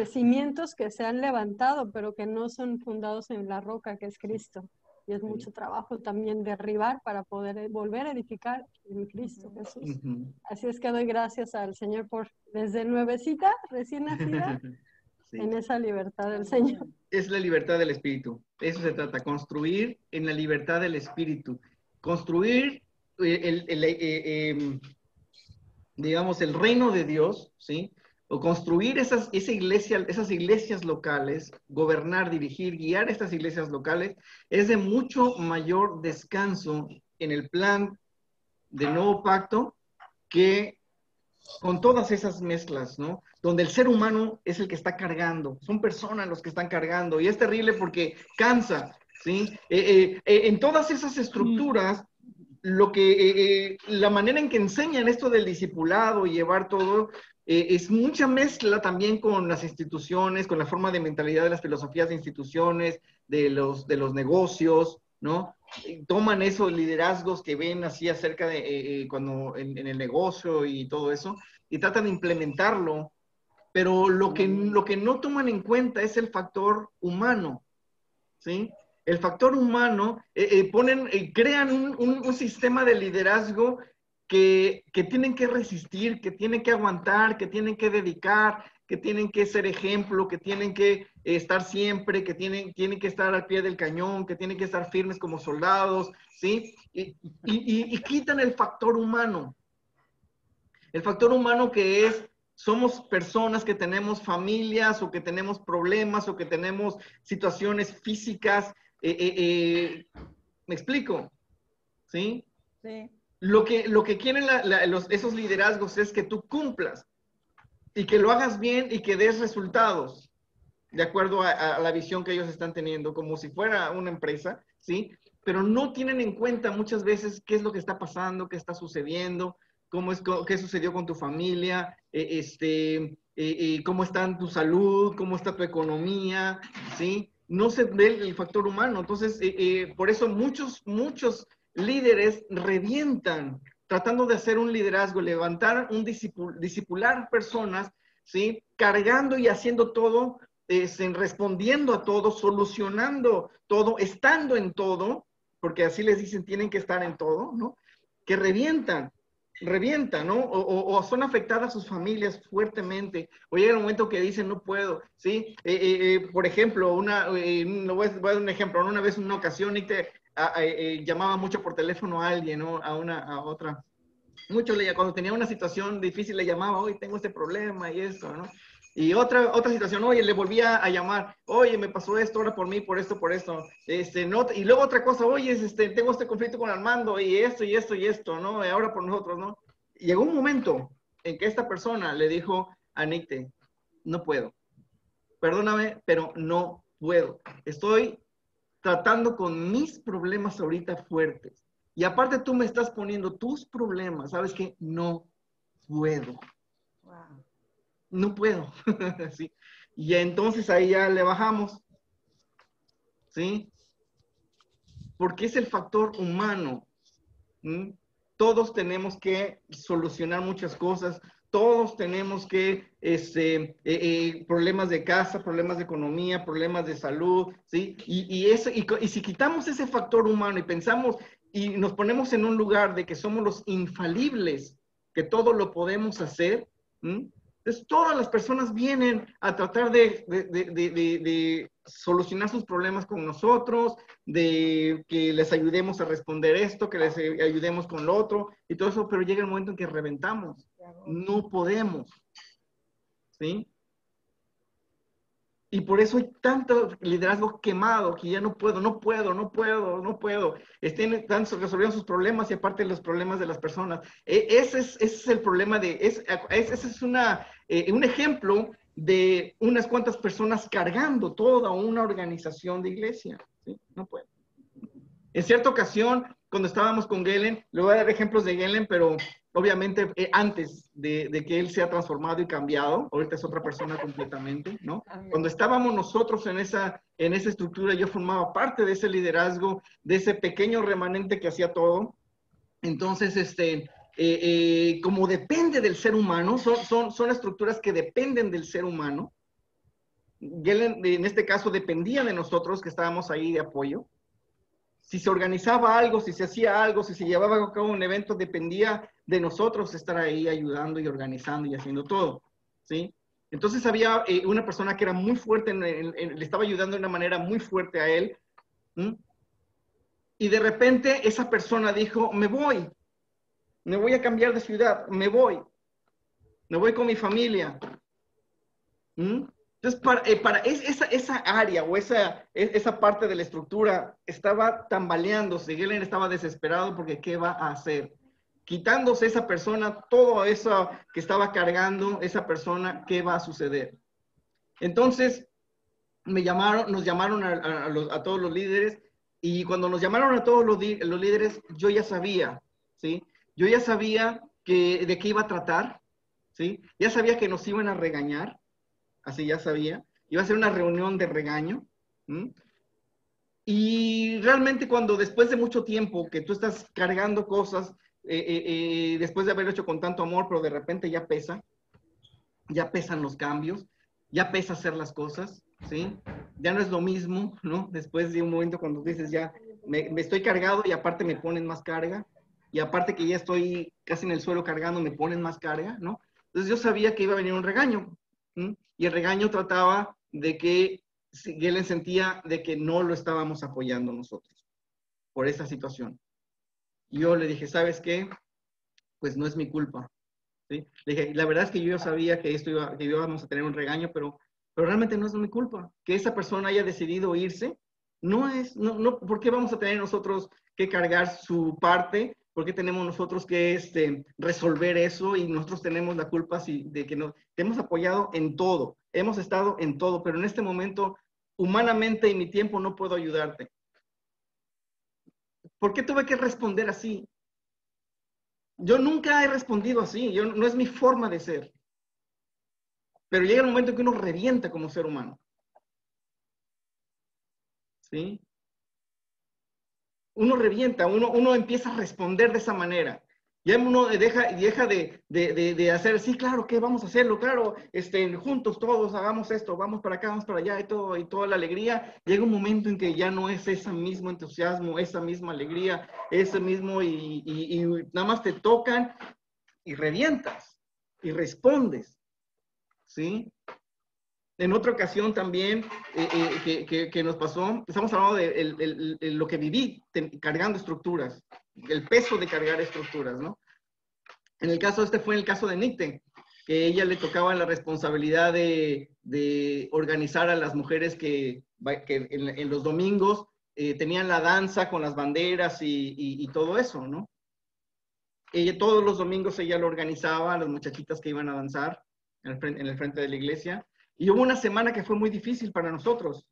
cimientos que se han levantado, pero que no son fundados en la roca que es Cristo. Y es mucho trabajo también derribar para poder volver a edificar en Cristo Jesús. Así es que doy gracias al Señor por, desde nuevecita, recién nacida, en esa libertad del Señor. Es la libertad del Espíritu. Eso se trata, construir en la libertad del Espíritu. Construir digamos, el reino de Dios, ¿sí? O construir esas iglesias locales, gobernar, dirigir, guiar estas iglesias locales, es de mucho mayor descanso en el plan del nuevo pacto que con todas esas mezclas, ¿no? Donde el ser humano es el que está cargando, son personas los que están cargando, y es terrible porque cansa, ¿sí? En todas esas estructuras, la manera en que enseñan esto del discipulado y llevar todo, es mucha mezcla también con las instituciones, con la forma de mentalidad de las filosofías de instituciones, de los negocios, ¿no? Toman esos liderazgos que ven así acerca de cuando en el negocio y todo eso, y tratan de implementarlo, pero lo que no toman en cuenta es el factor humano, ¿sí? El factor humano, crean un sistema de liderazgo que tienen que resistir, que tienen que aguantar, que tienen que dedicar, que tienen que ser ejemplo, que tienen que estar siempre, que tienen que estar al pie del cañón, que tienen que estar firmes como soldados, ¿sí? Y quitan el factor humano. El factor humano que es, somos personas que tenemos familias o que tenemos problemas o que tenemos situaciones físicas. ¿Me explico? ¿Sí? Sí. Lo que quieren esos liderazgos es que tú cumplas y que lo hagas bien y que des resultados de acuerdo a la visión que ellos están teniendo, como si fuera una empresa, ¿sí? Pero no tienen en cuenta muchas veces qué es lo que está pasando, qué está sucediendo, qué sucedió con tu familia, cómo está tu salud, cómo está tu economía, ¿sí? No se ve el factor humano. Entonces, por eso muchos líderes revientan tratando de hacer un liderazgo, levantar discipular personas, ¿sí? Cargando y haciendo todo, respondiendo a todo, solucionando todo, estando en todo, porque así les dicen, tienen que estar en todo, ¿no? Que revientan, ¿no? O son afectadas sus familias fuertemente, o llega un momento que dicen, no puedo, ¿sí? Por ejemplo, voy a dar un ejemplo, una vez, una ocasión, llamaba mucho por teléfono a alguien, ¿no? A otra. Mucho cuando tenía una situación difícil le llamaba, oye, tengo este problema y esto, ¿no? Y otra situación, oye, le volvía a llamar, oye, me pasó esto, ora por mí, por esto, no, y luego otra cosa, oye, tengo este conflicto con Armando, y esto, ¿no? Y ahora por nosotros, ¿no? Y llegó un momento en que esta persona le dijo a Nicte, no puedo, perdóname, pero no puedo, estoy tratando con mis problemas ahorita fuertes, y aparte tú me estás poniendo tus problemas, ¿sabes qué? No puedo. Wow. No puedo, ¿sí? Y entonces ahí ya le bajamos, ¿sí? Porque es el factor humano. ¿Mm? Todos tenemos que solucionar muchas cosas, todos tenemos que, problemas de casa, problemas de economía, problemas de salud, ¿sí? Y si quitamos ese factor humano y pensamos y nos ponemos en un lugar de que somos los infalibles, que todo lo podemos hacer, ¿sí? Entonces, todas las personas vienen a tratar de solucionar sus problemas con nosotros, de que les ayudemos a responder esto, que les ayudemos con lo otro, y todo eso, pero llega el momento en que reventamos. No podemos. ¿Sí? Y por eso hay tanto liderazgo quemado que ya no puedo. Están resolviendo sus problemas y aparte los problemas de las personas. Ese es el problema ese es un ejemplo de unas cuantas personas cargando toda una organización de iglesia. ¿Sí? No puedo. En cierta ocasión, cuando estábamos con Gelen, le voy a dar ejemplos de Gelen, pero obviamente antes de que él sea transformado y cambiado, ahorita es otra persona completamente, ¿no? Cuando estábamos nosotros en esa estructura, yo formaba parte de ese liderazgo, de ese pequeño remanente que hacía todo. Entonces, como depende del ser humano, son estructuras que dependen del ser humano. Gelen, en este caso, dependía de nosotros que estábamos ahí de apoyo. Si se organizaba algo, si se hacía algo, si se llevaba a cabo un evento, dependía de nosotros estar ahí ayudando y organizando y haciendo todo, ¿sí? Entonces había una persona que era muy fuerte, le estaba ayudando de una manera muy fuerte a él, ¿sí? Y de repente esa persona dijo, me voy a cambiar de ciudad, me voy con mi familia. ¿Sí? Entonces, esa área o esa parte de la estructura estaba tambaleándose. Gelen estaba desesperado porque ¿qué va a hacer? Quitándose esa persona, todo eso que estaba cargando esa persona, ¿qué va a suceder? Entonces, nos llamaron a todos los líderes y cuando nos llamaron a todos los líderes, yo ya sabía, ¿sí? Yo ya sabía de qué iba a tratar, ¿sí? Ya sabía que nos iban a regañar. Así ya sabía. Iba a ser una reunión de regaño. ¿Sí? Y realmente cuando después de mucho tiempo que tú estás cargando cosas, después de haberlo hecho con tanto amor, pero de repente ya pesan los cambios, ya pesa hacer las cosas, ¿sí? Ya no es lo mismo, ¿no? Después de un momento cuando dices ya, me estoy cargado y aparte me ponen más carga, y aparte que ya estoy casi en el suelo cargando, me ponen más carga, ¿no? Entonces yo sabía que iba a venir un regaño. ¿Sí? Y el regaño trataba de que Gelen sentía de que no lo estábamos apoyando nosotros por esa situación. Y yo le dije, ¿sabes qué? Pues no es mi culpa. ¿Sí? Le dije, la verdad es que yo sabía que íbamos a tener un regaño, pero realmente no es mi culpa. Que esa persona haya decidido irse, no, ¿por qué vamos a tener nosotros que cargar su parte? ¿Por qué tenemos nosotros que resolver eso? Y nosotros tenemos la culpa de que te hemos apoyado en todo, hemos estado en todo, pero en este momento, humanamente y mi tiempo no puedo ayudarte. ¿Por qué tuve que responder así? Yo nunca he respondido así, no es mi forma de ser. Pero llega el momento en que uno revienta como ser humano. ¿Sí? Uno revienta, uno empieza a responder de esa manera. Ya uno deja de hacer, sí, claro, ¿qué? Vamos a hacerlo, claro, juntos todos, hagamos esto, vamos para acá, vamos para allá, y toda la alegría. Llega un momento en que ya no es ese mismo entusiasmo, esa misma alegría, ese mismo, y nada más te tocan y revientas, y respondes, ¿sí? En otra ocasión también que nos pasó, estamos hablando de lo que viví cargando estructuras, el peso de cargar estructuras, ¿no? En el caso, fue el caso de Nicte, que ella le tocaba la responsabilidad de organizar a las mujeres que en los domingos tenían la danza con las banderas y todo eso, ¿no? Ella todos los domingos ella lo organizaba, a las muchachitas que iban a danzar en el frente de la iglesia. Y hubo una semana que fue muy difícil para nosotros,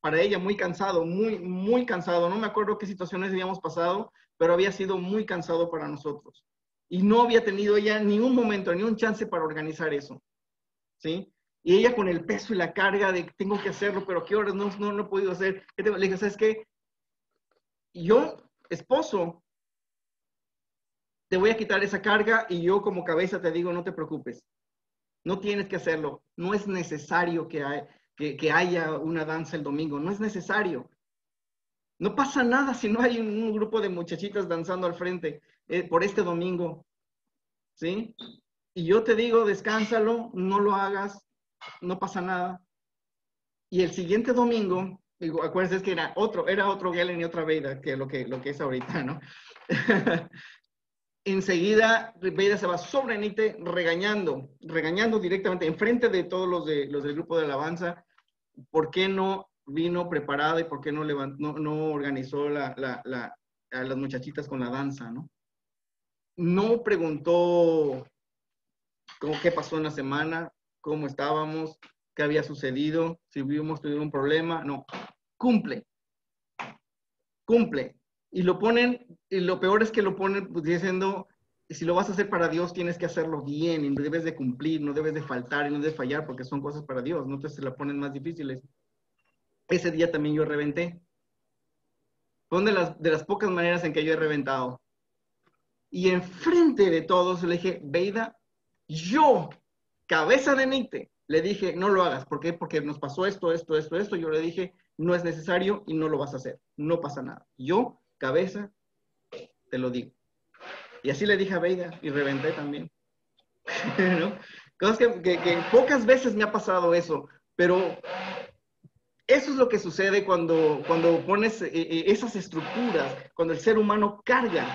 para ella muy cansado, muy cansado. No me acuerdo qué situaciones habíamos pasado, pero había sido muy cansado para nosotros. Y no había tenido ella ni un momento, ni un chance para organizar eso. ¿Sí? Y ella con el peso y la carga de tengo que hacerlo, pero ¿qué horas? No he podido hacer. Le dije, ¿sabes qué? Yo, esposo, te voy a quitar esa carga y yo como cabeza te digo, no te preocupes. No tienes que hacerlo. No es necesario que haya una danza el domingo. No es necesario. No pasa nada si no hay un grupo de muchachitas danzando al frente por este domingo. ¿Sí? y yo te digo, descánsalo, no lo hagas, no pasa nada. Y el siguiente domingo, digo, acuérdense que era otro Galen y otra Veida, que lo que es ahorita, ¿no? Enseguida Veida se va sobre Nite regañando directamente enfrente de todos los del grupo de alabanza, ¿por qué no vino preparada y por qué no organizó a las muchachitas con la danza, ¿no? No preguntó qué pasó en la semana, cómo estábamos, qué había sucedido, si hubiéramos tenido un problema, no. Cumple. Y lo ponen, y lo peor es que lo ponen pues, diciendo, si lo vas a hacer para Dios, tienes que hacerlo bien, y no debes de cumplir, no debes de faltar, y no debes de fallar, porque son cosas para Dios, no te se la ponen más difíciles. Ese día también yo reventé. Fue una de las pocas maneras en que yo he reventado. Y enfrente de todos le dije, Veida, yo, cabeza de Nite, le dije, no lo hagas. ¿Por qué? Porque nos pasó esto. Yo le dije, no es necesario y no lo vas a hacer. No pasa nada. Yo, cabeza, te lo digo. Y así le dije a Veida y reventé también. ¿No? Cosas que pocas veces me ha pasado eso, pero eso es lo que sucede cuando pones esas estructuras, cuando el ser humano carga,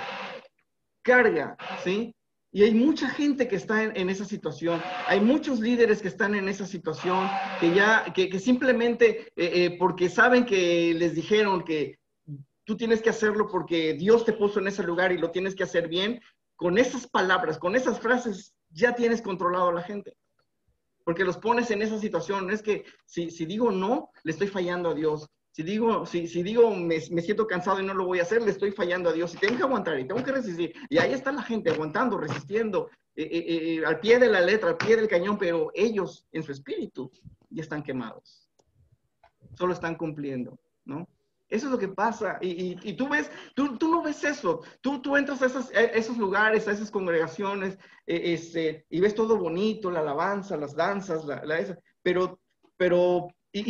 ¿sí? Y hay mucha gente que está en esa situación, hay muchos líderes que están en esa situación, que simplemente porque saben que les dijeron que tú tienes que hacerlo porque Dios te puso en ese lugar y lo tienes que hacer bien, con esas palabras, con esas frases, ya tienes controlado a la gente. Porque los pones en esa situación. Es que si digo no, le estoy fallando a Dios. Si digo me siento cansado y no lo voy a hacer, le estoy fallando a Dios. Y tengo que aguantar y tengo que resistir. Y ahí está la gente aguantando, resistiendo, al pie de la letra, al pie del cañón, pero ellos en su espíritu ya están quemados. Solo están cumpliendo, ¿no? Eso es lo que pasa. Y tú ves, tú no ves eso. Tú entras a esos lugares, a esas congregaciones, y ves todo bonito, la alabanza, las danzas, pero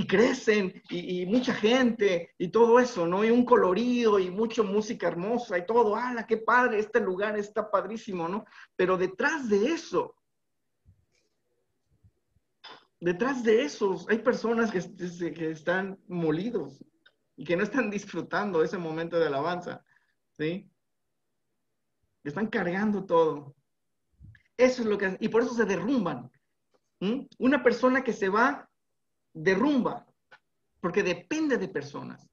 crecen, y mucha gente, y todo eso, ¿no? Y un colorido, y mucha música hermosa, y todo, ¡ala, qué padre! Este lugar está padrísimo, ¿no? Pero detrás de eso, hay personas que están molidos, y que no están disfrutando ese momento de alabanza, ¿sí? Están cargando todo. Eso es lo que... Y por eso se derrumban. Una persona que se va, derrumba, porque depende de personas.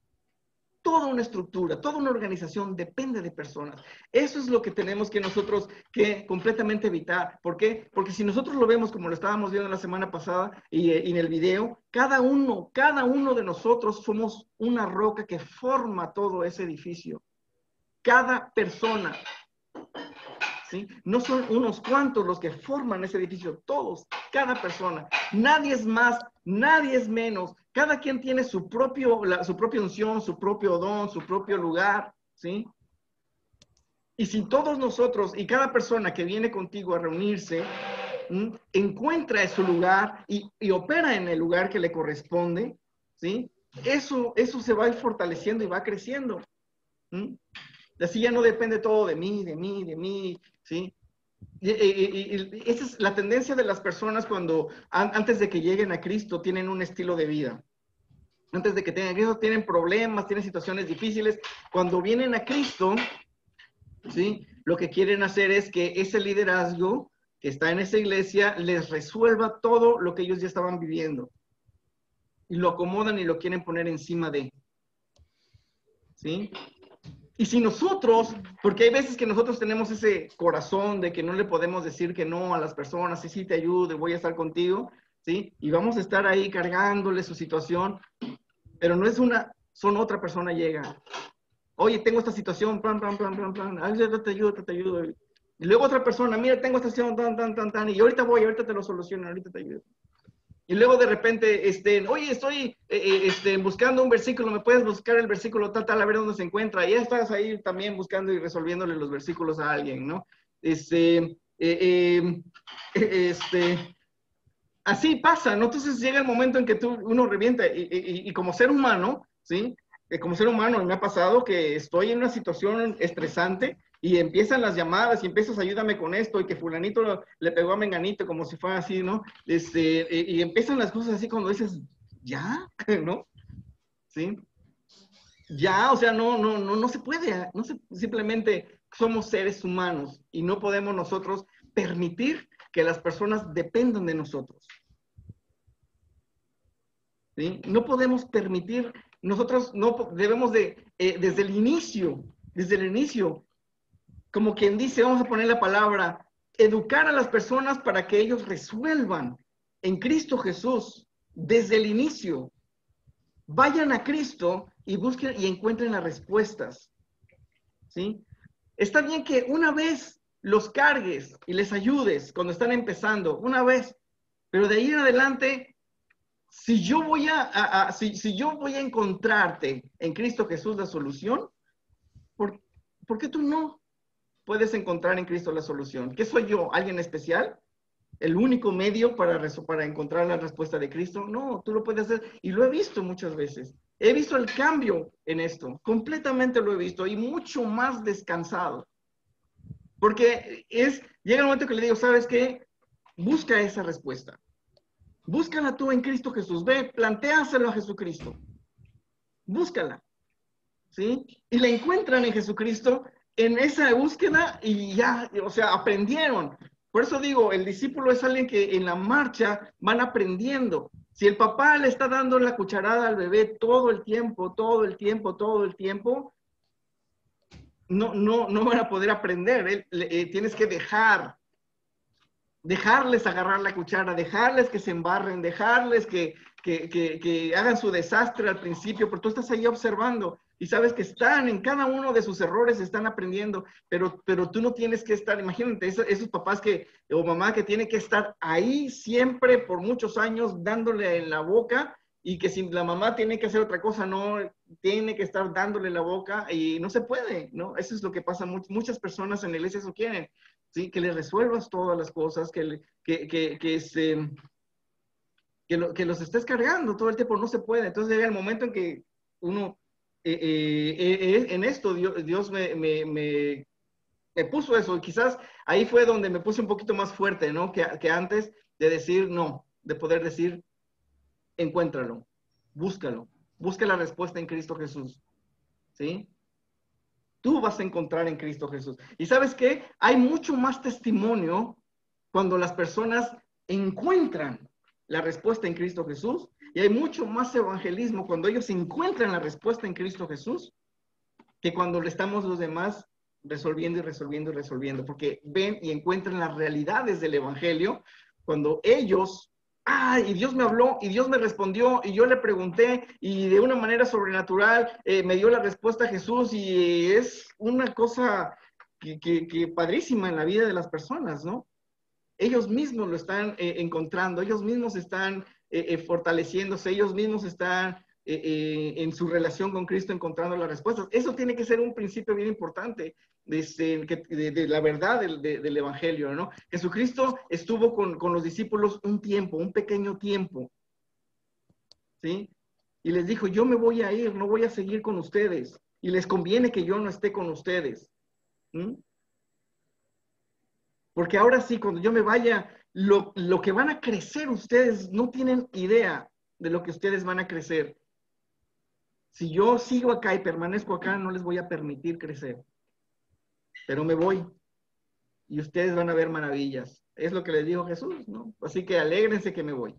Toda una estructura, toda una organización depende de personas. Eso es lo que tenemos que nosotros que completamente evitar. ¿Por qué? Porque si nosotros lo vemos como lo estábamos viendo la semana pasada y en el video, cada uno de nosotros somos una roca que forma todo ese edificio. Cada persona, ¿sí? No son unos cuantos los que forman ese edificio, todos, cada persona. Nadie es más, nadie es menos. Cada quien tiene su propia unción, su propio don, su propio lugar, ¿sí? Y si todos nosotros y cada persona que viene contigo a reunirse, encuentra su lugar y opera en el lugar que le corresponde, ¿sí? Eso se va a ir fortaleciendo y va creciendo. Así ya no depende todo de mí, ¿sí? Y esa es la tendencia de las personas cuando, antes de que lleguen a Cristo, tienen un estilo de vida. Antes de que tengan Cristo, tienen problemas, tienen situaciones difíciles. Cuando vienen a Cristo, ¿sí? Lo que quieren hacer es que ese liderazgo que está en esa iglesia les resuelva todo lo que ellos ya estaban viviendo. Y lo acomodan y lo quieren poner encima de. ¿Sí? Y si nosotros, porque hay veces que nosotros tenemos ese corazón de que no le podemos decir que no a las personas, sí te ayudo, voy a estar contigo, ¿sí? Y vamos a estar ahí cargándole su situación, pero no es son otra persona llega. Oye, tengo esta situación, plan. Ay, te ayudo. Y luego otra persona, mira, tengo esta situación, tan, y ahorita te lo soluciono, ahorita te ayudo. Y luego de repente, oye, estoy buscando un versículo, ¿me puedes buscar el versículo tal, a ver dónde se encuentra? Y ya estás ahí también buscando y resolviéndole los versículos a alguien, ¿no? Así pasa, ¿no? Entonces llega el momento en que uno revienta y como ser humano, ¿sí? Como ser humano me ha pasado que estoy en una situación estresante Y empiezan las llamadas y empiezas, ayúdame con esto, y que fulanito le pegó a menganito, como si fuera así, ¿no? Y empiezan las cosas así cuando dices, ¿ya? ¿No? ¿Sí? Ya, o sea, no se puede, simplemente somos seres humanos y no podemos nosotros permitir que las personas dependan de nosotros. ¿Sí? No podemos permitir, nosotros no debemos de, desde el inicio, como quien dice, vamos a poner la palabra, educar a las personas para que ellos resuelvan en Cristo Jesús, desde el inicio. Vayan a Cristo y busquen y encuentren las respuestas. ¿Sí? Está bien que una vez los cargues y les ayudes cuando están empezando, una vez, pero de ahí en adelante, si yo voy a encontrarte en Cristo Jesús la solución, ¿por qué tú no puedes encontrar en Cristo la solución? ¿Qué soy yo? ¿Alguien especial? ¿El único medio para encontrar la respuesta de Cristo? No, tú lo puedes hacer. Y lo he visto muchas veces. He visto el cambio en esto. Completamente lo he visto. Y mucho más descansado. Porque llega el momento que le digo, ¿sabes qué? Busca esa respuesta. Búscala tú en Cristo Jesús. Ve, plantéaselo a Jesucristo. Búscala. ¿Sí? Y la encuentran en Jesucristo en esa búsqueda y ya, o sea, aprendieron. Por eso digo, el discípulo es alguien que en la marcha van aprendiendo. Si el papá le está dando la cucharada al bebé todo el tiempo, no van a poder aprender. Tienes que dejarles agarrar la cuchara, dejarles que se embarren, dejarles que hagan su desastre al principio, pero tú estás ahí observando. Y sabes que están en cada uno de sus errores, están aprendiendo, pero tú no tienes que estar, imagínate, esos papás o mamá que tienen que estar ahí siempre por muchos años dándole en la boca, y que si la mamá tiene que hacer otra cosa, no tiene que estar dándole en la boca, y no se puede, ¿no? Eso es lo que pasa, muchas personas en la iglesia eso quieren, ¿sí? Que les resuelvas todas las cosas, que los estés cargando todo el tiempo, no se puede. Entonces llega el momento en que uno... en esto Dios me puso eso, y quizás ahí fue donde me puse un poquito más fuerte, ¿no? Que antes de decir no, de poder decir, encuéntralo, búscalo, busca la respuesta en Cristo Jesús, ¿sí? Tú vas a encontrar en Cristo Jesús. ¿Y sabes qué? Hay mucho más testimonio cuando las personas encuentran la respuesta en Cristo Jesús, y hay mucho más evangelismo cuando ellos encuentran la respuesta en Cristo Jesús, que cuando le estamos los demás resolviendo, porque ven y encuentran las realidades del evangelio, cuando ellos, y Dios me habló, y Dios me respondió, y yo le pregunté, y de una manera sobrenatural me dio la respuesta a Jesús, y es una cosa que padrísima en la vida de las personas, ¿no? Ellos mismos lo están encontrando, ellos mismos están fortaleciéndose, ellos mismos están en su relación con Cristo encontrando las respuestas. Eso tiene que ser un principio bien importante de la verdad del Evangelio, ¿no? Jesucristo estuvo con los discípulos un tiempo, un pequeño tiempo, ¿sí? Y les dijo, yo me voy a ir, no voy a seguir con ustedes, y les conviene que yo no esté con ustedes. ¿Sí? Porque ahora sí, cuando yo me vaya, lo que van a crecer ustedes no tienen idea de lo que ustedes van a crecer. Si yo sigo acá y permanezco acá, no les voy a permitir crecer. Pero me voy y ustedes van a ver maravillas. Es lo que les dijo Jesús, ¿no? Así que alégrense que me voy.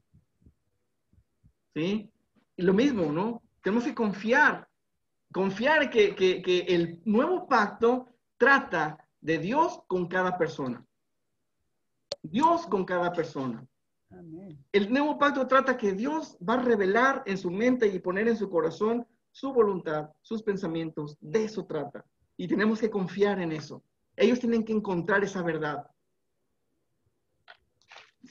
¿Sí? Y lo mismo, ¿no? Tenemos que confiar que el nuevo pacto trata de Dios con cada persona. Dios con cada persona. Amén. El nuevo pacto trata que Dios va a revelar en su mente y poner en su corazón su voluntad, sus pensamientos. De eso trata. Y tenemos que confiar en eso. Ellos tienen que encontrar esa verdad.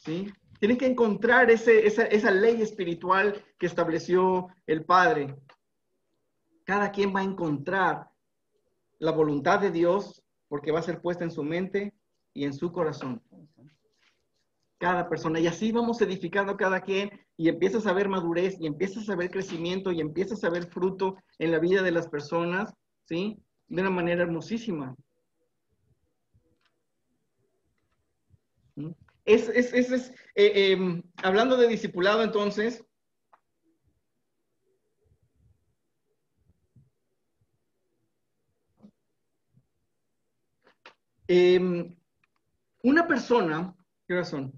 ¿Sí? Tienen que encontrar esa ley espiritual que estableció el Padre. Cada quien va a encontrar la voluntad de Dios porque va a ser puesta en su mente y en su corazón. Cada persona, y así vamos edificando cada quien, y empiezas a ver madurez, y empiezas a ver crecimiento, y empiezas a ver fruto en la vida de las personas, ¿sí? De una manera hermosísima. Hablando de discipulado, entonces, una persona, ¿qué horas son?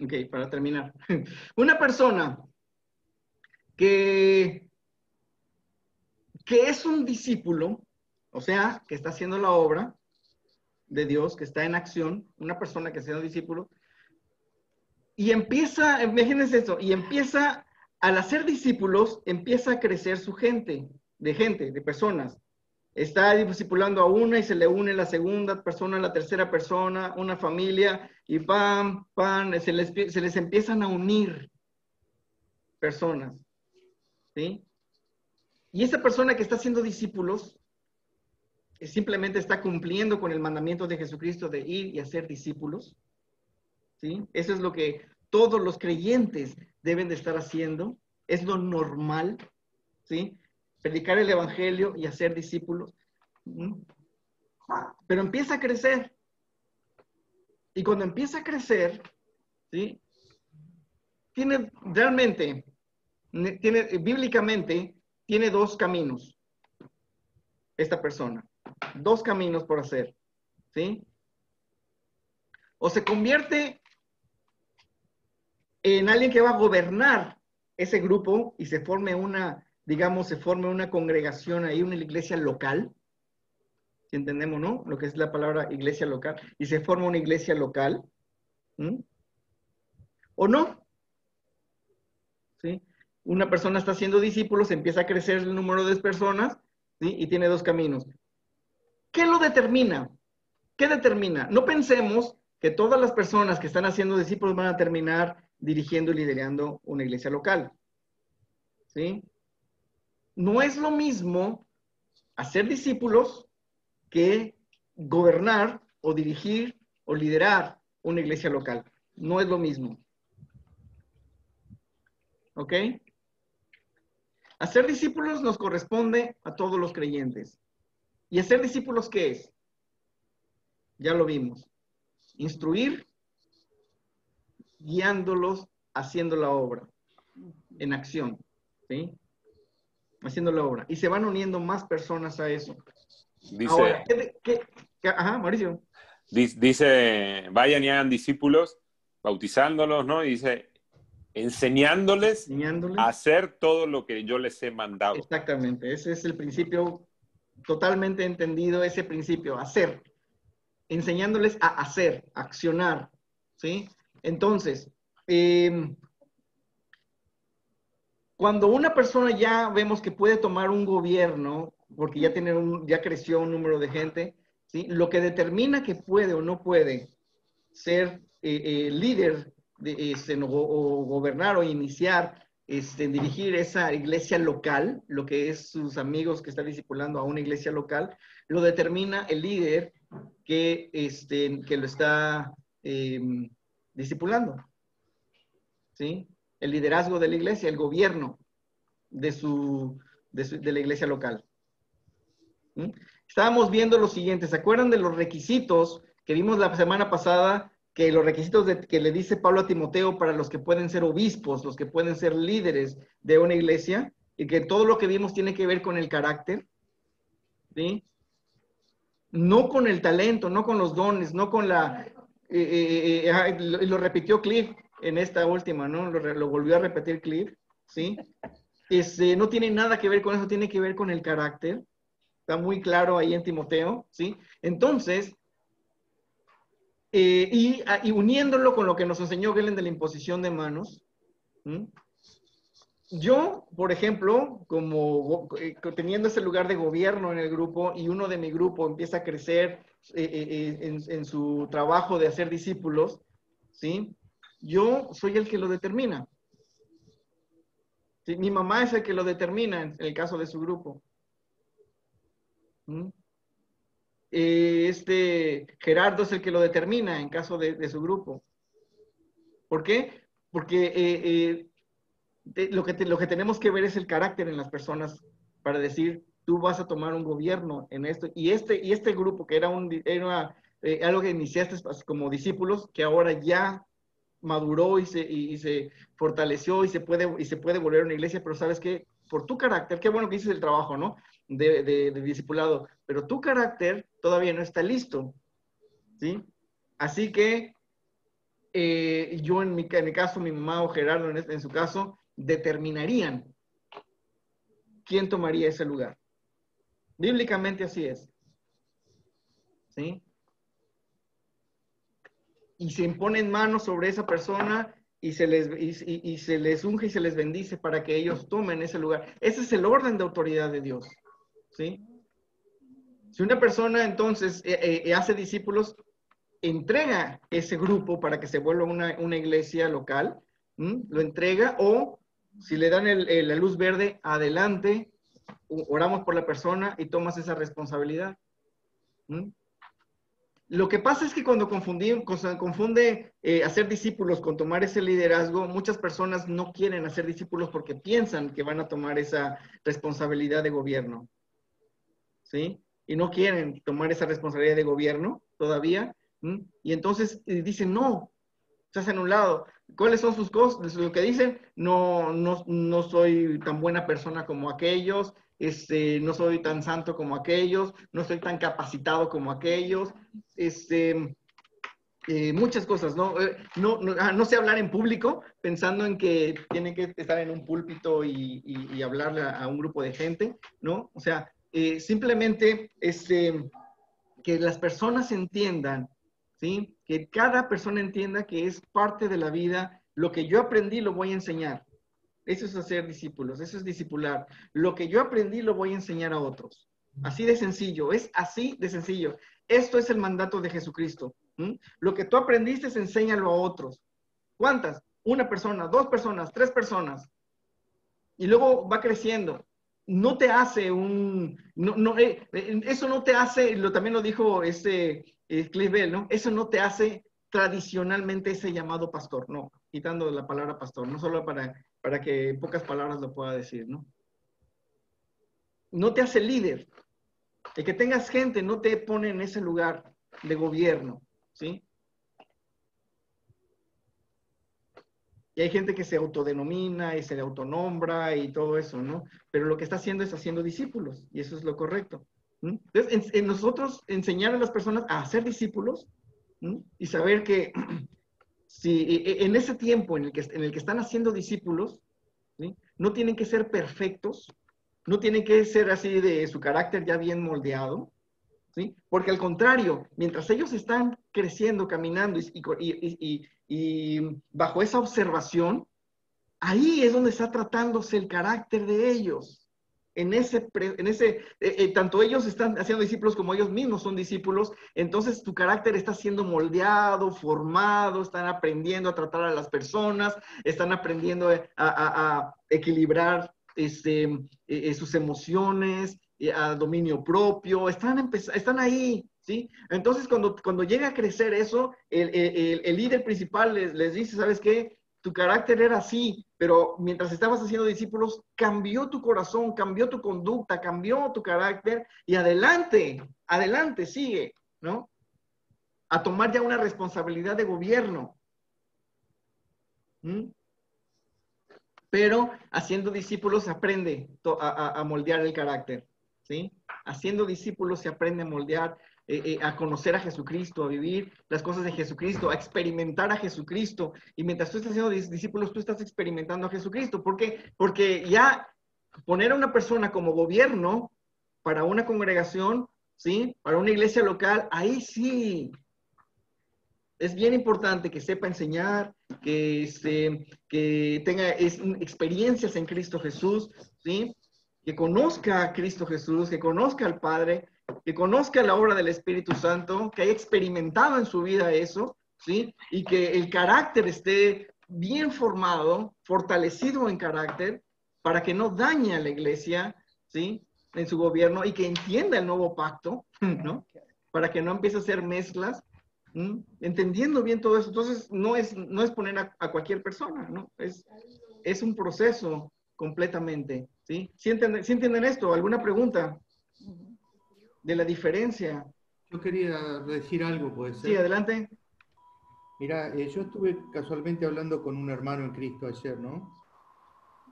Ok, para terminar. Una persona que es un discípulo, o sea, que está haciendo la obra de Dios, que está en acción, una persona que sea un discípulo, y empieza, imagínense esto, y empieza, al hacer discípulos, empieza a crecer su gente, de personas. Está discipulando a una y se le une la segunda persona, la tercera persona, una familia, y pam, se les empiezan a unir personas, ¿sí? Y esa persona que está haciendo discípulos, simplemente está cumpliendo con el mandamiento de Jesucristo de ir y hacer discípulos, ¿sí? Eso es lo que todos los creyentes deben de estar haciendo, es lo normal, ¿sí? Predicar el evangelio y hacer discípulos. Pero empieza a crecer. Y cuando empieza a crecer, ¿sí? Bíblicamente, tiene dos caminos. Esta persona. Dos caminos por hacer, ¿sí? O se convierte en alguien que va a gobernar ese grupo y se forme una, digamos, congregación ahí, una iglesia local. Si entendemos, ¿no? Lo que es la palabra iglesia local. Y se forma una iglesia local. ¿O no? ¿Sí? Una persona está haciendo discípulos, empieza a crecer el número de personas, ¿sí? Y tiene dos caminos. ¿Qué lo determina? ¿Qué determina? No pensemos que todas las personas que están haciendo discípulos van a terminar dirigiendo y liderando una iglesia local. ¿Sí? No es lo mismo hacer discípulos que gobernar o dirigir o liderar una iglesia local. No es lo mismo. ¿Ok? Hacer discípulos nos corresponde a todos los creyentes. ¿Y hacer discípulos qué es? Ya lo vimos. Instruir, guiándolos, haciendo la obra, en acción, ¿sí? Haciendo la obra. Y se van uniendo más personas a eso. Dice, ahora, ajá, Mauricio. Dice, vayan y hagan discípulos, bautizándolos, ¿no? Y dice, enseñándoles a hacer todo lo que yo les he mandado. Exactamente, ese es el principio totalmente entendido, ese principio, hacer. Enseñándoles a hacer, accionar, ¿sí? Entonces, cuando una persona ya vemos que puede tomar un gobierno, porque ya creció un número de gente, ¿sí? Lo que determina que puede o no puede ser líder o gobernar o iniciar, dirigir esa iglesia local, lo que es sus amigos que están discipulando a una iglesia local, lo determina el líder que lo está discipulando, ¿sí? El liderazgo de la iglesia, el gobierno de la iglesia local. ¿Sí? Estábamos viendo lo siguiente, ¿se acuerdan de los requisitos que vimos la semana pasada? Que los requisitos que le dice Pablo a Timoteo para los que pueden ser obispos, los que pueden ser líderes de una iglesia, y que todo lo que vimos tiene que ver con el carácter, ¿sí? No con el talento, no con los dones, no con la... lo repitió Cliff en esta última, ¿no? Lo volvió a repetir Cliff, ¿sí? No tiene nada que ver con eso, tiene que ver con el carácter. Está muy claro ahí en Timoteo, ¿sí? Entonces, y uniéndolo con lo que nos enseñó Gelen de la imposición de manos, ¿sí? Yo, por ejemplo, como teniendo ese lugar de gobierno en el grupo y uno de mi grupo empieza a crecer en su trabajo de hacer discípulos, ¿sí? Yo soy el que lo determina. ¿Sí? Mi mamá es el que lo determina en el caso de su grupo. ¿Mm? Gerardo es el que lo determina en caso de su grupo. ¿Por qué? Porque lo que tenemos que ver es el carácter en las personas para decir, tú vas a tomar un gobierno en esto. Y este grupo que era algo que iniciaste como discípulos, que ahora ya maduró y se fortaleció y se puede volver una iglesia, pero ¿sabes qué? Por tu carácter, qué bueno que dices el trabajo, ¿no? De discipulado, pero tu carácter todavía no está listo, ¿sí? Así que yo en mi caso, mi mamá o Gerardo en su caso, determinarían quién tomaría ese lugar. Bíblicamente así es. ¿Sí? Y se imponen manos sobre esa persona y se les unge y se les bendice para que ellos tomen ese lugar. Ese es el orden de autoridad de Dios. ¿Sí? Si una persona entonces hace discípulos, entrega ese grupo para que se vuelva una iglesia local, lo entrega, o si le dan la luz verde, adelante, oramos por la persona y tomas esa responsabilidad. Lo que pasa es que cuando confunde hacer discípulos con tomar ese liderazgo, muchas personas no quieren hacer discípulos porque piensan que van a tomar esa responsabilidad de gobierno, ¿sí? Y no quieren tomar esa responsabilidad de gobierno todavía, y entonces dicen, no, se hacen a un lado. ¿Cuáles son sus cosas? Lo que dicen, no soy tan buena persona como aquellos, no soy tan santo como aquellos, no soy tan capacitado como aquellos, muchas cosas, ¿no? No sé hablar en público, pensando en que tienen que estar en un púlpito y hablarle a un grupo de gente, ¿no? O sea, simplemente que las personas entiendan, ¿sí? Que cada persona entienda que es parte de la vida. Lo que yo aprendí lo voy a enseñar. Eso es hacer discípulos, eso es discipular. Lo que yo aprendí lo voy a enseñar a otros. Así de sencillo, es así de sencillo. Esto es el mandato de Jesucristo. Lo que tú aprendiste, enséñalo a otros. ¿Cuántas? Una persona, 2 personas, 3 personas. Y luego va creciendo. No te hace eso no te hace, también lo dijo Cliff Bell, ¿no? Eso no te hace tradicionalmente ese llamado pastor, no, quitando la palabra pastor, no solo para que en pocas palabras lo pueda decir, ¿no? No te hace líder. El que tengas gente no te pone en ese lugar de gobierno, ¿sí? Y hay gente que se autodenomina y se le autonombra y todo eso, ¿no? Pero lo que está haciendo es haciendo discípulos, y eso es lo correcto. Entonces, en nosotros enseñar a las personas a hacer discípulos, y saber que si en ese tiempo en el que están haciendo discípulos, ¿sí? No tienen que ser perfectos, no tienen que ser así de su carácter ya bien moldeado, ¿sí? Porque al contrario, mientras ellos están creciendo, caminando y bajo esa observación, ahí es donde está tratándose el carácter de ellos. Tanto ellos están haciendo discípulos como ellos mismos son discípulos, entonces tu carácter está siendo moldeado, formado, están aprendiendo a tratar a las personas, están aprendiendo a equilibrar sus emociones, a dominio propio, están ahí, ¿sí? Entonces, cuando llega a crecer eso, el líder principal les dice, ¿sabes qué? Tu carácter era así, pero mientras estabas haciendo discípulos, cambió tu corazón, cambió tu conducta, cambió tu carácter, y adelante, sigue, ¿no? A tomar ya una responsabilidad de gobierno. Pero haciendo discípulos se aprende a moldear el carácter, ¿sí? Haciendo discípulos se aprende a moldear, a conocer a Jesucristo, a vivir las cosas de Jesucristo, a experimentar a Jesucristo. Y mientras tú estás haciendo discípulos, tú estás experimentando a Jesucristo. ¿Por qué? Porque ya poner a una persona como gobierno para una congregación, ¿sí? Para una iglesia local, ahí sí es bien importante que sepa enseñar, que tenga experiencias en Cristo Jesús, ¿sí? Que conozca a Cristo Jesús, que conozca al Padre, que conozca la obra del Espíritu Santo, que haya experimentado en su vida eso, ¿sí? Y que el carácter esté bien formado, fortalecido en carácter, para que no dañe a la iglesia, ¿sí? En su gobierno, y que entienda el nuevo pacto, ¿no? Para que no empiece a hacer mezclas, entendiendo bien todo eso. Entonces, no es poner a cualquier persona, ¿no? Es un proceso completamente, ¿sí? ¿Sí entienden esto? ¿Alguna pregunta de la diferencia Yo quería decir algo, ¿puede ser? Sí, adelante. Mira, yo estuve casualmente hablando con un hermano en Cristo ayer, ¿no?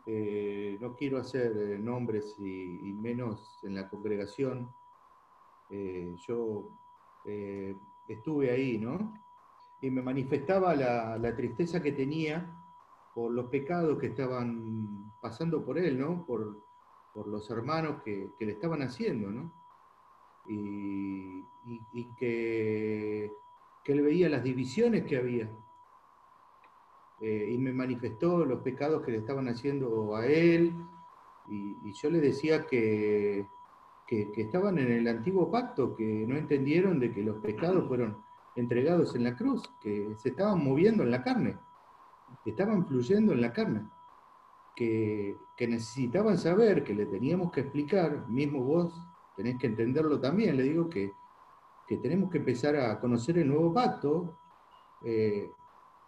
No quiero hacer nombres y menos en la congregación. Yo estuve ahí, ¿no? Y me manifestaba la tristeza que tenía por los pecados que estaban pasando por él, ¿no? Por los hermanos que le estaban haciendo, ¿no? Y que él veía las divisiones que había. Y me manifestó los pecados que le estaban haciendo a él, y yo le decía que estaban en el antiguo pacto, que no entendieron de que los pecados fueron entregados en la cruz, que se estaban moviendo en la carne, que estaban fluyendo en la carne, que necesitaban saber, que le teníamos que explicar, mismo vos tenés que entenderlo también, le digo que tenemos que empezar a conocer el nuevo pacto.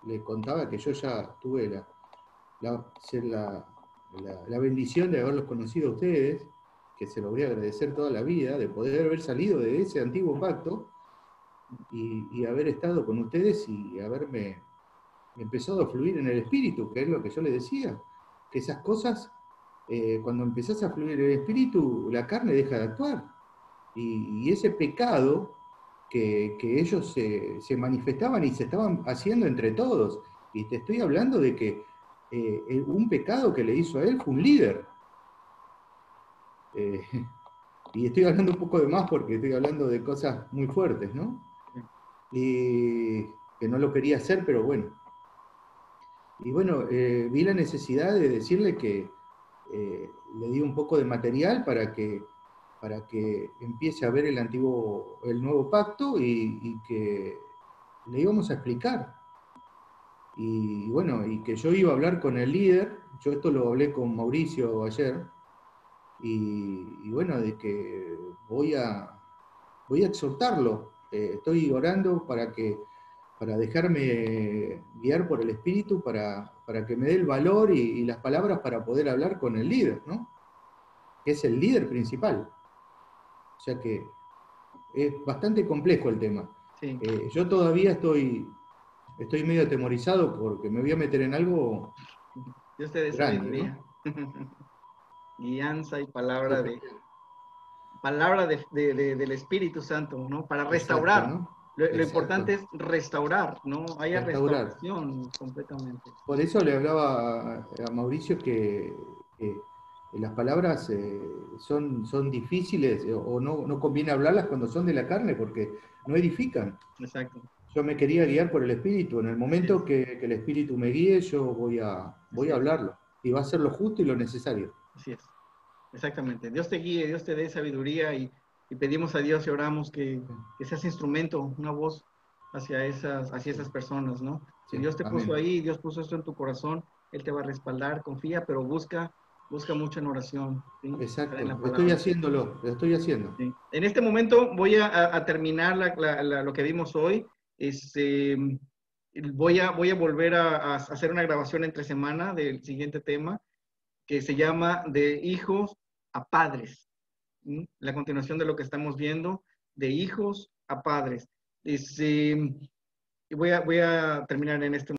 Le contaba que yo ya tuve la bendición de haberlos conocido a ustedes, que se lo voy a agradecer toda la vida, de poder haber salido de ese antiguo pacto y haber estado con ustedes y haberme empezado a fluir en el espíritu, que es lo que yo les decía, que esas cosas, cuando empezás a fluir en el espíritu, la carne deja de actuar. Y ese pecado que ellos se manifestaban y se estaban haciendo entre todos, y te estoy hablando de que un pecado que le hizo a él fue un líder. Y estoy hablando un poco de más porque estoy hablando de cosas muy fuertes, ¿no? Y que no lo quería hacer, pero bueno. Y bueno, vi la necesidad de decirle que le di un poco de material para que empiece a ver el nuevo pacto y que le íbamos a explicar. Y bueno, y que yo iba a hablar con el líder, yo esto lo hablé con Mauricio ayer, y bueno, de que voy a exhortarlo. Estoy orando para dejarme guiar por el Espíritu, para que me dé el valor y las palabras para poder hablar con el líder, ¿no? Que es el líder principal. O sea que es bastante complejo el tema. Sí. Yo todavía estoy medio atemorizado porque me voy a meter en algo Dios te dé grande, sabiduría. ¿no? Guianza y palabra del Espíritu Santo, ¿no? Para restaurar. Exacto, ¿no? Lo importante es restaurar, ¿no? Haya Restaurar. restauración completamente. Por eso le hablaba a Mauricio que las palabras son difíciles o no conviene hablarlas cuando son de la carne porque no edifican. Exacto. Yo me quería guiar por el Espíritu. En el momento que el Espíritu me guíe, yo voy a hablarlo. Y va a ser lo justo y lo necesario. Así es. Exactamente. Dios te guíe, Dios te dé sabiduría y pedimos a Dios y oramos que seas instrumento, una voz hacia esas personas, ¿no? Si Dios te puso ahí, Dios puso esto en tu corazón, Él te va a respaldar, confía, pero busca mucho en oración. ¿sí? Exacto, estoy haciéndolo, lo estoy haciendo. Sí. En este momento voy a terminar lo que vimos hoy. Voy a volver a hacer una grabación entre semana del siguiente tema, que se llama de hijos a padres. ¿sí? La continuación de lo que estamos viendo, de hijos a padres. Voy a terminar en este momento.